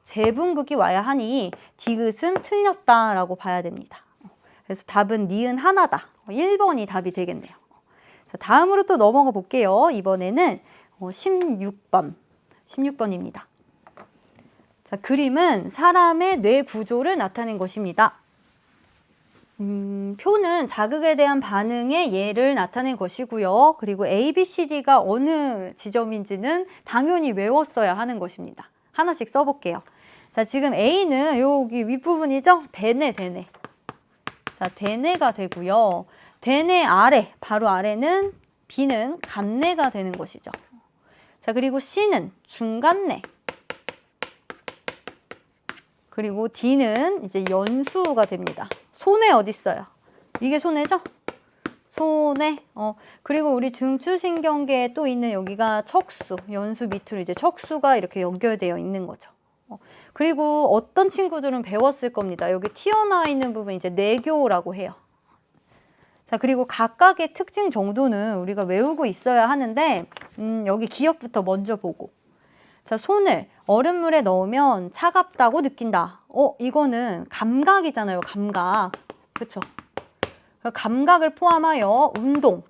재분극이 와야 하니 디귿은 틀렸다라고 봐야 됩니다. 그래서 답은 니은 하나다. 1번이 답이 되겠네요. 자, 다음으로 또 넘어가 볼게요. 이번에는 16번입니다. 자, 그림은 사람의 뇌 구조를 나타낸 것입니다. 표는 자극에 대한 반응의 예를 나타낸 것이고요. 그리고 A, B, C, D가 어느 지점인지는 당연히 외웠어야 하는 것입니다. 하나씩 써볼게요. 자, 지금 A는 여기 윗부분이죠? 대뇌. 자, 대뇌가 되고요. 대뇌 아래, 바로 아래는 B는 간뇌가 되는 것이죠. 자, 그리고 C는 중간뇌. 그리고 D는 이제 연수가 됩니다. 손에 어디 있어요? 이게 손해죠? 손해. 그리고 우리 중추신경계에 또 있는 여기가 척수, 연수 밑으로 이제 척수가 이렇게 연결되어 있는 거죠. 그리고 어떤 친구들은 배웠을 겁니다. 여기 튀어나와 있는 부분 이제 뇌교라고 해요. 자, 그리고 각각의 특징 정도는 우리가 외우고 있어야 하는데 여기 기억부터 먼저 보고. 자, 손을 얼음물에 넣으면 차갑다고 느낀다. 이거는 감각이잖아요. 감각. 그쵸? 감각을 포함하여 운동,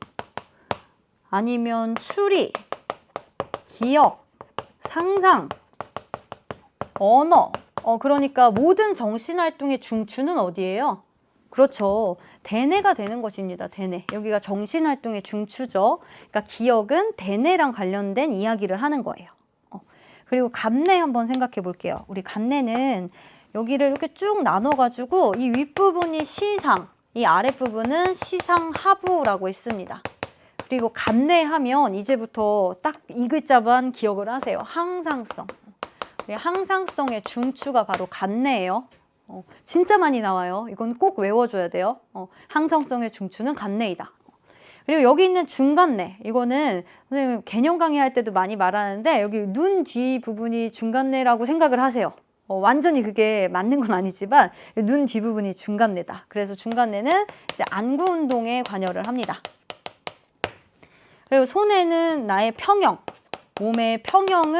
아니면 추리, 기억, 상상, 언어. 그러니까 모든 정신활동의 중추는 어디예요? 그렇죠. 대뇌가 되는 것입니다. 대뇌. 여기가 정신활동의 중추죠. 그러니까 기억은 대뇌랑 관련된 이야기를 하는 거예요. 그리고 간뇌 한번 생각해 볼게요. 우리 간뇌는 여기를 이렇게 쭉 나눠가지고 이 윗부분이 시상, 이 아랫부분은 시상하부라고 했습니다. 그리고 간뇌 하면 이제부터 딱 이 글자만 기억을 하세요. 항상성. 항상성의 중추가 바로 간뇌예요. 진짜 많이 나와요. 이건 꼭 외워줘야 돼요. 항상성의 중추는 간뇌이다. 그리고 여기 있는 중간뇌, 이거는 선생님 개념 강의할 때도 많이 말하는데 여기 눈 뒤 부분이 중간뇌라고 생각을 하세요. 완전히 그게 맞는 건 아니지만 눈 뒤 부분이 중간뇌다. 그래서 중간뇌는 이제 안구 운동에 관여를 합니다. 그리고 손에는 나의 평형, 몸의 평형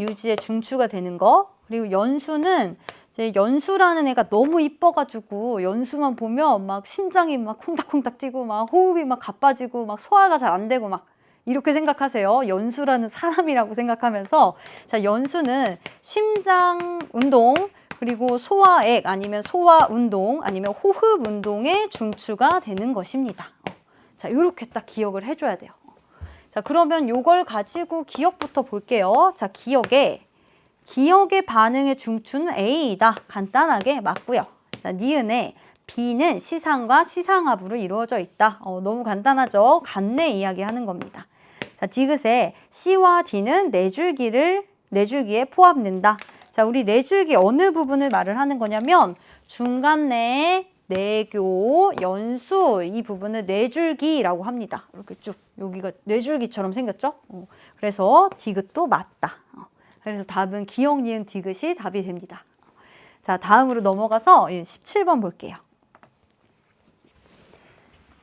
유지의 중추가 되는 거. 그리고 연수는 이제 연수라는 애가 너무 이뻐가지고 연수만 보면 막 심장이 막 콩닥콩닥 뛰고 막 호흡이 막 가빠지고 막 소화가 잘 안 되고 막 이렇게 생각하세요. 연수라는 사람이라고 생각하면서 자, 연수는 심장 운동, 그리고 소화액 아니면 소화 운동 아니면 호흡 운동의 중추가 되는 것입니다. 자, 이렇게 딱 기억을 해줘야 돼요. 자, 그러면 요걸 가지고 기억부터 볼게요. 자, 기억에 기역의 반응의 중추는 A이다. 간단하게 맞고요. 자, 니은에 B는 시상과 시상합으로 이루어져 있다. 너무 간단하죠? 간내 이야기하는 겁니다. 자, 디귿에 C와 D는 네 줄기에 포함된다. 자, 우리 네 줄기 어느 부분을 말을 하는 거냐면 중간내, 내교, 연수 이 부분을 네 줄기라고 합니다. 이렇게 쭉 여기가 네 줄기처럼 생겼죠? 그래서 디귿도 맞다. 그래서 답은 기역, 니은, 디귿이 답이 됩니다. 자, 다음으로 넘어가서 17번 볼게요.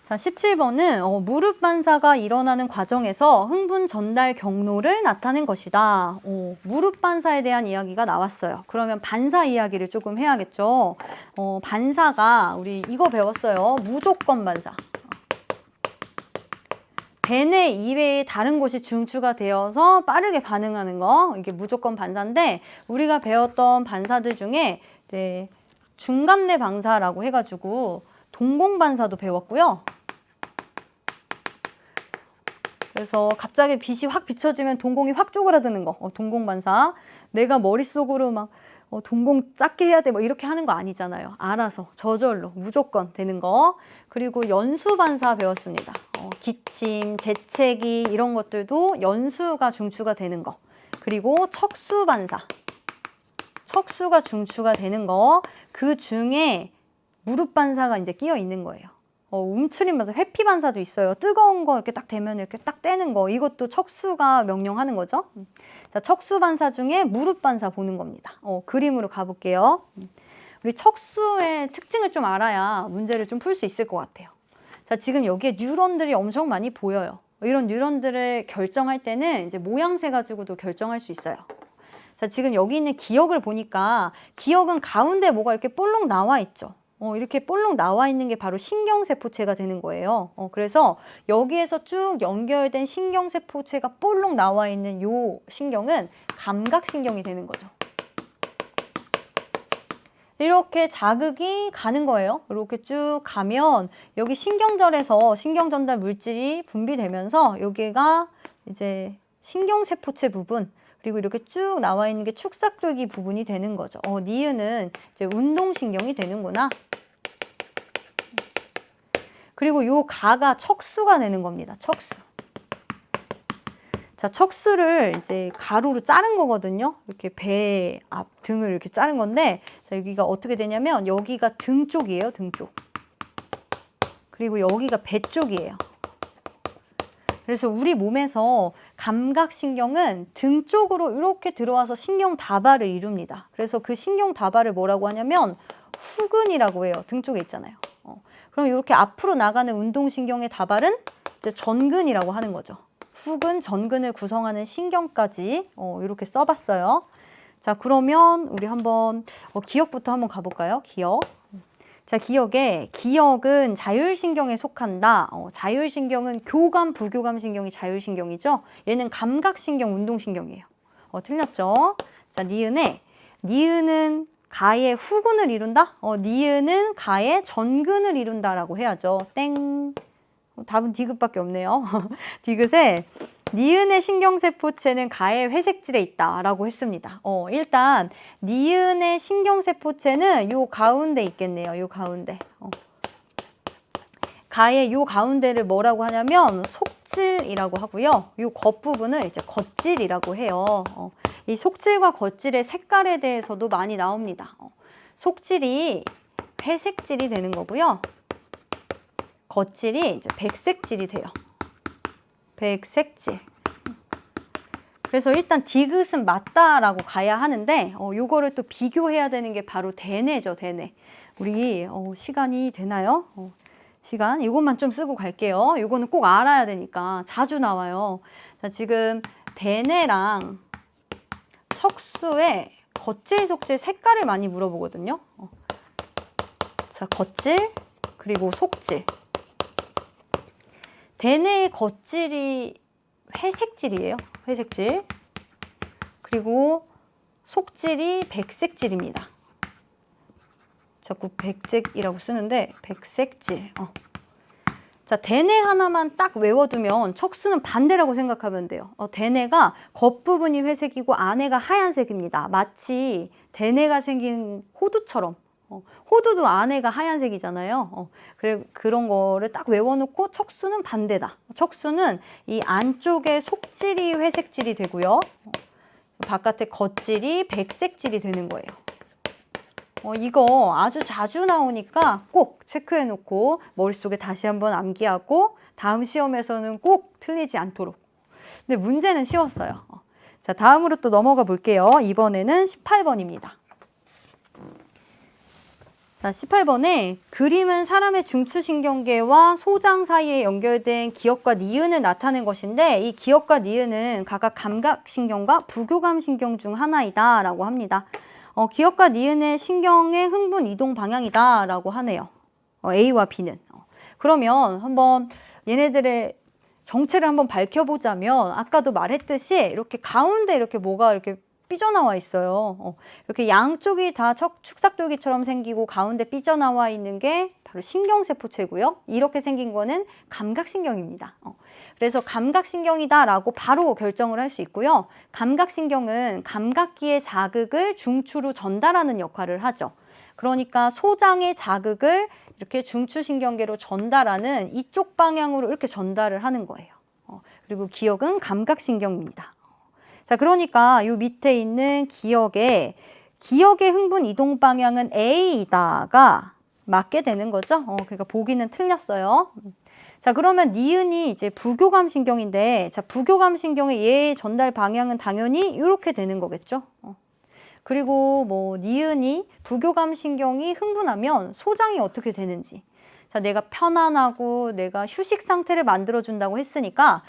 자, 17번은 무릎 반사가 일어나는 과정에서 흥분 전달 경로를 나타낸 것이다. 무릎 반사에 대한 이야기가 나왔어요. 그러면 반사 이야기를 조금 해야겠죠. 반사가 우리 이거 배웠어요. 무조건 반사. 대뇌 이외에 다른 곳이 중추가 되어서 빠르게 반응하는 거, 이게 무조건 반사인데 우리가 배웠던 반사들 중에 이제 중간내 반사라고 해가지고 동공반사도 배웠고요. 그래서 갑자기 빛이 확 비춰지면 동공이 확 쪼그라드는 거, 동공반사. 내가 머릿속으로 막 동공 작게 해야 돼 뭐 이렇게 하는 거 아니잖아요. 알아서 저절로 무조건 되는 거. 그리고 연수반사 배웠습니다. 기침, 재채기 이런 것들도 연수가 중추가 되는 거. 그리고 척수반사. 척수가 중추가 되는 거. 그 중에 무릎 반사가 이제 끼어 있는 거예요. 움츠림 반사, 회피 반사도 있어요. 뜨거운 거 이렇게 딱 대면 이렇게 딱 떼는 거. 이것도 척수가 명령하는 거죠. 자, 척수 반사 중에 무릎 반사 보는 겁니다. 그림으로 가볼게요. 우리 척수의 특징을 좀 알아야 문제를 좀 풀 수 있을 것 같아요. 자, 지금 여기에 뉴런들이 엄청 많이 보여요. 이런 뉴런들을 결정할 때는 이제 모양새 가지고도 결정할 수 있어요. 자, 지금 여기 있는 기역을 보니까 기역은 가운데 뭐가 이렇게 볼록 나와 있죠. 이렇게 볼록 나와 있는 게 바로 신경세포체가 되는 거예요. 그래서 여기에서 쭉 연결된 신경세포체가 볼록 나와 있는 요 신경은 감각신경이 되는 거죠. 이렇게 자극이 가는 거예요. 이렇게 쭉 가면 여기 신경절에서 신경전달 물질이 분비되면서 여기가 이제 신경세포체 부분, 그리고 이렇게 쭉 나와 있는 게 축삭돌기 부분이 되는 거죠. 니은은 이제 운동신경이 되는구나. 그리고 요 가가 척수가 되는 겁니다. 척수. 자, 척수를 이제 가로로 자른 거거든요. 이렇게 배 앞 등을 이렇게 자른 건데, 자, 여기가 어떻게 되냐면 여기가 등 쪽이에요. 등 쪽. 그리고 여기가 배 쪽이에요. 그래서 우리 몸에서 감각신경은 등 쪽으로 이렇게 들어와서 신경다발을 이룹니다. 그래서 그 신경다발을 뭐라고 하냐면 후근이라고 해요. 등 쪽에 있잖아요. 그럼 이렇게 앞으로 나가는 운동신경의 다발은 이제 전근이라고 하는 거죠. 후근, 전근을 구성하는 신경까지 이렇게 써봤어요. 자, 그러면 우리 한번 기역부터 한번 가볼까요? 기역. 자, 기역은 자율신경에 속한다. 자율신경은 교감, 부교감 신경이 자율신경이죠. 얘는 감각신경, 운동신경이에요. 틀렸죠? 자, 니은은 가의 후근을 이룬다? 니은은 가의 전근을 이룬다라고 해야죠. 땡. 답은 디귿밖에 없네요. 디귿에 니은의 신경세포체는 가의 회색질에 있다라고 했습니다. 일단 니은의 신경세포체는 요 가운데 있겠네요. 요 가운데. 가의 요 가운데를 뭐라고 하냐면 속질이라고 하고요. 요 겉부분을 이제 겉질이라고 해요. 이 속질과 겉질의 색깔에 대해서도 많이 나옵니다. 속질이 회색질이 되는 거고요. 겉질이 이제 백색질이 돼요. 백색질. 그래서 일단 디귿은 맞다라고 가야 하는데 요거를 또 비교해야 되는 게 바로 대뇌죠. 대뇌. 우리 시간이 되나요? 시간 이것만 좀 쓰고 갈게요. 요거는 꼭 알아야 되니까 자주 나와요. 자, 지금 대뇌랑 척수의 겉질, 속질 색깔을 많이 물어보거든요. 자, 겉질 그리고 속질. 대뇌의 겉질이 회색질이에요. 회색질. 그리고 속질이 백색질입니다. 자꾸 백색이라고 쓰는데 백색질. 자, 대뇌 하나만 딱 외워두면 척수는 반대라고 생각하면 돼요. 대뇌가 겉부분이 회색이고 안에가 하얀색입니다. 마치 대뇌가 생긴 호두처럼. 호두도 안에가 하얀색이잖아요. 그런 거를 딱 외워놓고 척수는 반대다. 척수는 이 안쪽에 속질이 회색질이 되고요. 바깥에 겉질이 백색질이 되는 거예요. 이거 아주 자주 나오니까 꼭 체크해 놓고 머릿속에 다시 한번 암기하고 다음 시험에서는 꼭 틀리지 않도록. 근데 문제는 쉬웠어요. 자, 다음으로 또 넘어가 볼게요. 이번에는 18번입니다. 자, 18번에 그림은 사람의 중추신경계와 소장 사이에 연결된 기역과 니은을 나타낸 것인데 이 기역과 니은은 각각 감각신경과 부교감신경 중 하나이다 라고 합니다. 기역과 니은의 신경의 흥분 이동 방향이다 라고 하네요. A와 B는. 그러면 한번 얘네들의 정체를 한번 밝혀보자면 아까도 말했듯이 이렇게 가운데 이렇게 뭐가 이렇게 삐져나와 있어요. 이렇게 양쪽이 다 축삭돌기처럼 생기고 가운데 삐져나와 있는 게 바로 신경세포체고요. 이렇게 생긴 거는 감각신경입니다. 그래서 감각신경이다라고 바로 결정을 할 수 있고요. 감각신경은 감각기의 자극을 중추로 전달하는 역할을 하죠. 그러니까 소장의 자극을 이렇게 중추신경계로 전달하는 이쪽 방향으로 이렇게 전달을 하는 거예요. 그리고 기역은 감각신경입니다. 자, 그러니까 이 밑에 있는 기역의 흥분 이동 방향은 A이다가 맞게 되는 거죠. 그러니까 보기는 틀렸어요. 자, 그러면 니은이 이제 부교감신경인데, 자, 부교감신경의 얘의 전달 방향은 당연히 이렇게 되는 거겠죠. 그리고 뭐 니은이 부교감신경이 흥분하면 소장이 어떻게 되는지. 자, 내가 편안하고 내가 휴식 상태를 만들어준다고 했으니까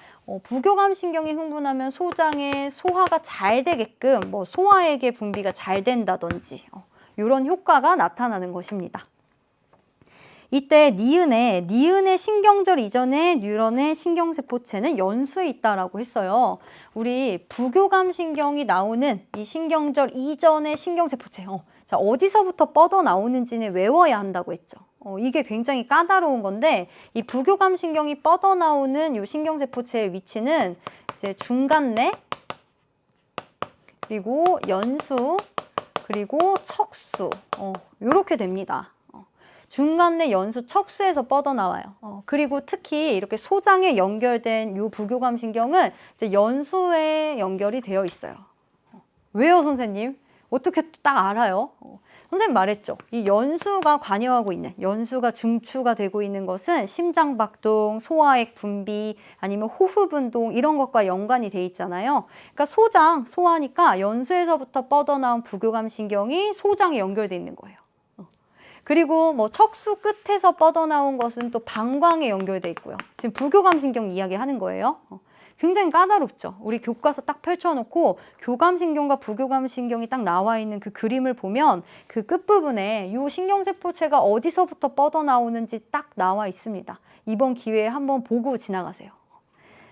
부교감신경이 흥분하면 소장의 소화가 잘 되게끔 뭐 소화액의 분비가 잘 된다든지 이런 효과가 나타나는 것입니다. 이때 니은의 신경절 이전의 뉴런의 신경세포체는 연수에 있다라고 했어요. 우리 부교감신경이 나오는 이 신경절 이전의 신경세포체. 자, 어디서부터 뻗어 나오는지는 외워야 한다고 했죠. 이게 굉장히 까다로운 건데 이 부교감신경이 뻗어 나오는 이 신경세포체의 위치는 이제 중간내 그리고 연수 그리고 척수 이렇게 됩니다. 중간내 연수 척수에서 뻗어나와요. 그리고 특히 이렇게 소장에 연결된 이 부교감신경은 이제 연수에 연결이 되어 있어요. 왜요, 선생님? 어떻게 딱 알아요? 선생님 말했죠. 이 연수가 관여하고 있는, 연수가 중추가 되고 있는 것은 심장박동, 소화액 분비, 아니면 호흡운동 이런 것과 연관이 돼 있잖아요. 그러니까 소화니까 연수에서부터 뻗어나온 부교감신경이 소장에 연결돼 있는 거예요. 그리고 뭐 척수 끝에서 뻗어나온 것은 또 방광에 연결돼 있고요. 지금 부교감신경 이야기하는 거예요. 굉장히 까다롭죠. 우리 교과서 딱 펼쳐놓고 교감신경과 부교감신경이 딱 나와 있는 그 그림을 보면 그 끝부분에 이 신경세포체가 어디서부터 뻗어나오는지 딱 나와 있습니다. 이번 기회에 한번 보고 지나가세요.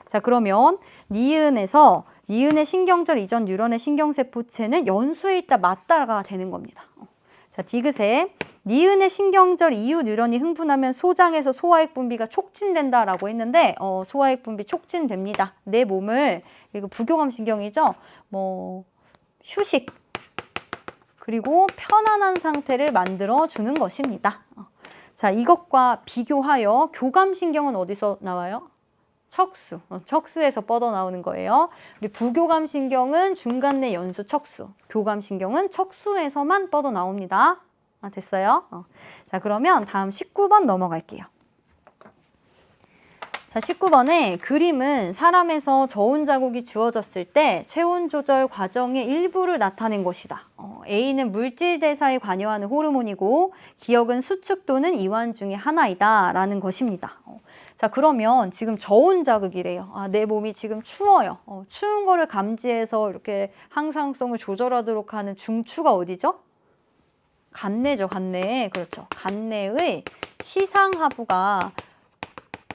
자, 그러면 니은의 신경절 이전 뉴런의 신경세포체는 연수에 있다 맞다가 되는 겁니다. 자, 디귿에 니은의 신경절 이후 뉴런이 흥분하면 소장에서 소화액 분비가 촉진된다라고 했는데 소화액 분비 촉진됩니다. 내 몸을 이거 부교감신경이죠. 뭐 휴식 그리고 편안한 상태를 만들어 주는 것입니다. 자, 이것과 비교하여 교감신경은 어디서 나와요? 척수에서 뻗어나오는 거예요. 우리 부교감신경은 중간내 연수 척수, 교감신경은 척수에서만 뻗어나옵니다. 됐어요? 자, 그러면 다음 19번 넘어갈게요. 자, 19번에 그림은 사람에서 저온 자국이 주어졌을 때 체온 조절 과정의 일부를 나타낸 것이다. A는 물질 대사에 관여하는 호르몬이고 기역은 수축 또는 이완 중의 하나이다 라는 것입니다. 자, 그러면 지금 저온 자극이래요. 내 몸이 지금 추워요. 추운 거를 감지해서 이렇게 항상성을 조절하도록 하는 중추가 어디죠? 간내죠, 간내. 그렇죠. 간내의 시상하부가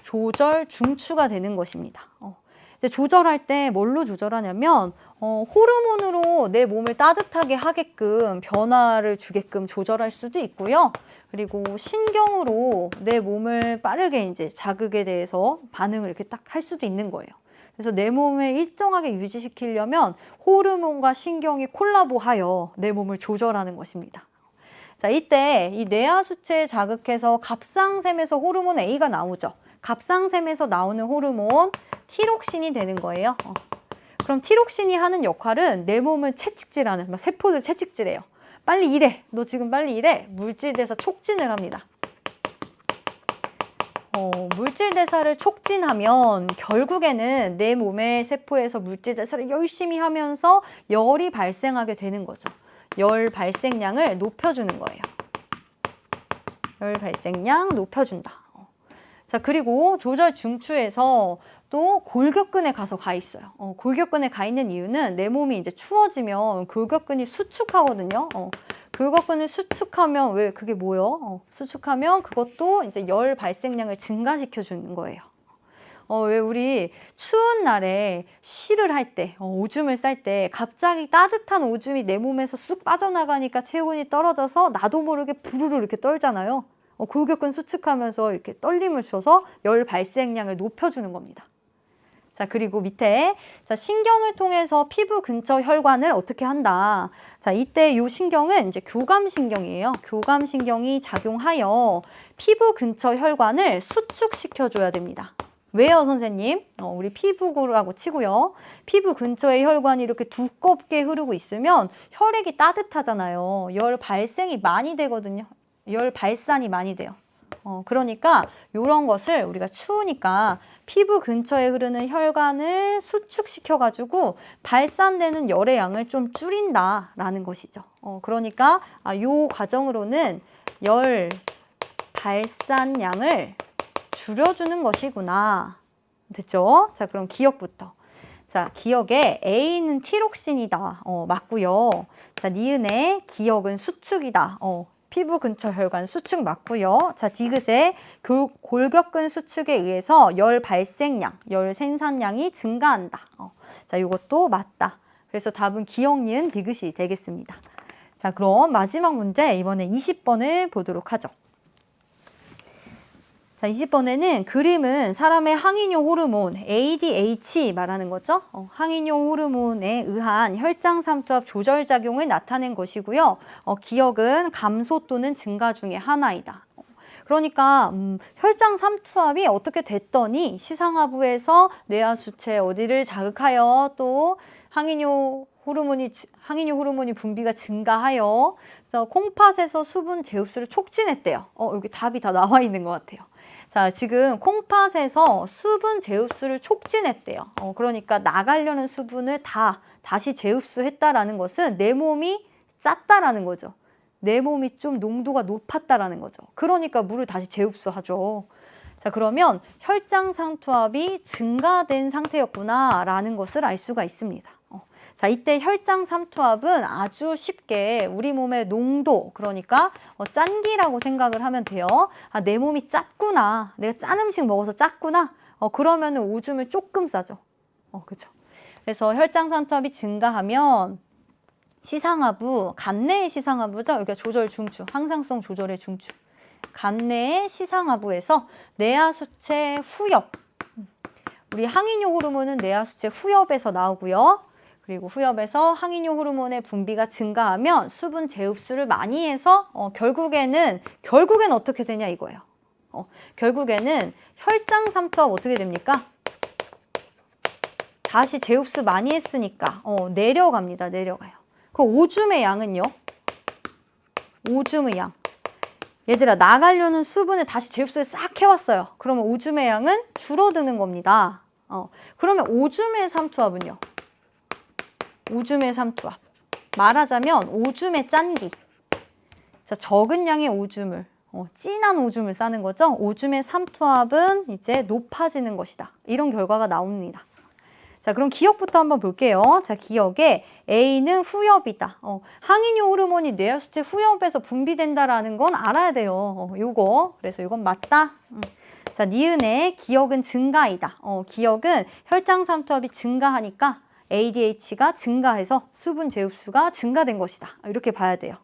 조절 중추가 되는 것입니다. 이제 조절할 때 뭘로 조절하냐면 호르몬으로 내 몸을 따뜻하게 하게끔 변화를 주게끔 조절할 수도 있고요. 그리고 신경으로 내 몸을 빠르게 이제 자극에 대해서 반응을 이렇게 딱 할 수도 있는 거예요. 그래서 내 몸을 일정하게 유지시키려면 호르몬과 신경이 콜라보하여 내 몸을 조절하는 것입니다. 자, 이때 이 뇌하수체 자극해서 갑상샘에서 호르몬 A가 나오죠. 갑상샘에서 나오는 호르몬 티록신이 되는 거예요. 그럼 티록신이 하는 역할은 내 몸을 채찍질하는, 세포를 채찍질해요. 빨리 일해. 너 지금 빨리 일해. 물질 대사 촉진을 합니다. 물질 대사를 촉진하면 결국에는 내 몸의 세포에서 물질 대사를 열심히 하면서 열이 발생하게 되는 거죠. 열 발생량을 높여주는 거예요. 열 발생량 높여준다. 자, 그리고 조절 중추에서 또 골격근에 가 있어요. 골격근에 가 있는 이유는 내 몸이 이제 추워지면 골격근이 수축하거든요. 골격근을 수축하면 왜 그게 뭐예요? 수축하면 그것도 이제 열 발생량을 증가시켜 주는 거예요. 왜 우리 추운 날에 쉬를 할 때, 오줌을 쌀 때 갑자기 따뜻한 오줌이 내 몸에서 쑥 빠져나가니까 체온이 떨어져서 나도 모르게 부르르 이렇게 떨잖아요. 골격근 수축하면서 이렇게 떨림을 줘서 열 발생량을 높여주는 겁니다. 자, 그리고 밑에 자, 신경을 통해서 피부 근처 혈관을 어떻게 한다. 자, 이때 이 신경은 이제 교감신경이에요. 교감신경이 작용하여 피부 근처 혈관을 수축시켜줘야 됩니다. 왜요, 선생님? 우리 피부라고 치고요. 피부 근처의 혈관이 이렇게 두껍게 흐르고 있으면 혈액이 따뜻하잖아요. 열 발생이 많이 되거든요. 열 발산이 많이 돼요. 그러니까 이런 것을 우리가 추우니까 피부 근처에 흐르는 혈관을 수축시켜가지고 발산되는 열의 양을 좀 줄인다라는 것이죠. 그러니까 이 과정으로는 열 발산량을 줄여주는 것이구나. 됐죠? 자, 그럼 기억부터. 자, 기억에 A는 티록신이다. 맞고요. 자, 니은의 기억은 수축이다. 피부 근처 혈관 수축 맞고요. 자, 디귿의 골격근 수축에 의해서 열 발생량, 열 생산량이 증가한다. 자, 이것도 맞다. 그래서 답은 기억, 니은, 디귿이 되겠습니다. 자, 그럼 마지막 문제 이번에 20번을 보도록 하죠. 자, 20번에는 그림은 사람의 항이뇨 호르몬 ADH 말하는 거죠. 항이뇨 호르몬에 의한 혈장 삼투압 조절 작용을 나타낸 것이고요. 기억은 감소 또는 증가 중에 하나이다. 그러니까 혈장 삼투압이 어떻게 됐더니 시상하부에서 뇌하수체 어디를 자극하여 또 항이뇨 호르몬이 분비가 증가하여 그래서 콩팥에서 수분 제흡수를 촉진했대요. 여기 답이 다 나와 있는 것 같아요. 자, 지금 콩팥에서 수분 제흡수를 촉진했대요. 그러니까 나가려는 수분을 다시 제흡수했다라는 것은 내 몸이 짰다라는 거죠. 내 몸이 좀 농도가 높았다라는 거죠. 그러니까 물을 다시 제흡수하죠. 자, 그러면 혈장 삼투압이 증가된 상태였구나라는 것을 알 수가 있습니다. 자, 이때 혈장 삼투압은 아주 쉽게 우리 몸의 농도, 그러니까 짠기라고 생각을 하면 돼요. 아, 내 몸이 짰구나. 내가 짠 음식 먹어서 짰구나. 그러면은 오줌을 조금 싸죠. 그렇죠. 그래서 혈장 삼투압이 증가하면 시상하부, 간내의 시상하부죠. 여기가 조절 중추, 항상성 조절의 중추. 간내의 시상하부에서 뇌하수체 후엽. 우리 항이뇨 호르몬은 뇌하수체 후엽에서 나오고요. 그리고 후엽에서 항이뇨 호르몬의 분비가 증가하면 수분 제흡수를 많이 해서 결국에는 어떻게 되냐 이거예요. 결국에는 혈장 삼투압 어떻게 됩니까? 다시 제흡수 많이 했으니까 내려갑니다. 내려가요. 그 오줌의 양은요? 오줌의 양. 얘들아, 나가려는 수분을 다시 제흡수를 싹 해왔어요. 그러면 오줌의 양은 줄어드는 겁니다. 그러면 오줌의 삼투압은요? 오줌의 삼투압. 말하자면 오줌의 짠기. 자, 적은 양의 오줌을, 진한 오줌을 싸는 거죠. 오줌의 삼투압은 이제 높아지는 것이다. 이런 결과가 나옵니다. 자, 그럼 기억부터 한번 볼게요. 자, 기억에 A는 후엽이다. 항이뇨 호르몬이 뇌하수체 후엽에서 분비된다라는 건 알아야 돼요. 요거. 그래서 이건 맞다. 자, 니은의 기억은 증가이다. 기억은 혈장 삼투압이 증가하니까 ADH가 증가해서 수분 제흡수가 증가된 것이다. 이렇게 봐야 돼요.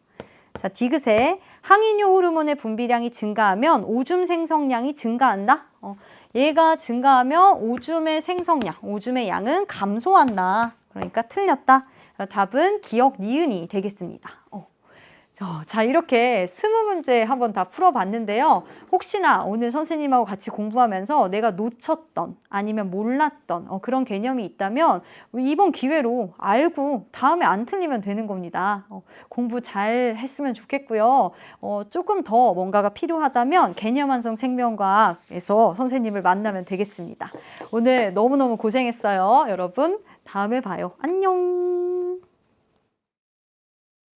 자, 디귿에 항이뇨 호르몬의 분비량이 증가하면 오줌 생성량이 증가한다. 얘가 증가하면 오줌의 생성량, 오줌의 양은 감소한다. 그러니까 틀렸다. 답은 기억 니은이 되겠습니다. 자, 이렇게 20문제 한번 다 풀어봤는데요. 혹시나 오늘 선생님하고 같이 공부하면서 내가 놓쳤던 아니면 몰랐던 그런 개념이 있다면 이번 기회로 알고 다음에 안 틀리면 되는 겁니다. 공부 잘 했으면 좋겠고요. 조금 더 뭔가가 필요하다면 개념완성 생명과학에서 선생님을 만나면 되겠습니다. 오늘 너무너무 고생했어요. 여러분, 다음에 봐요. 안녕.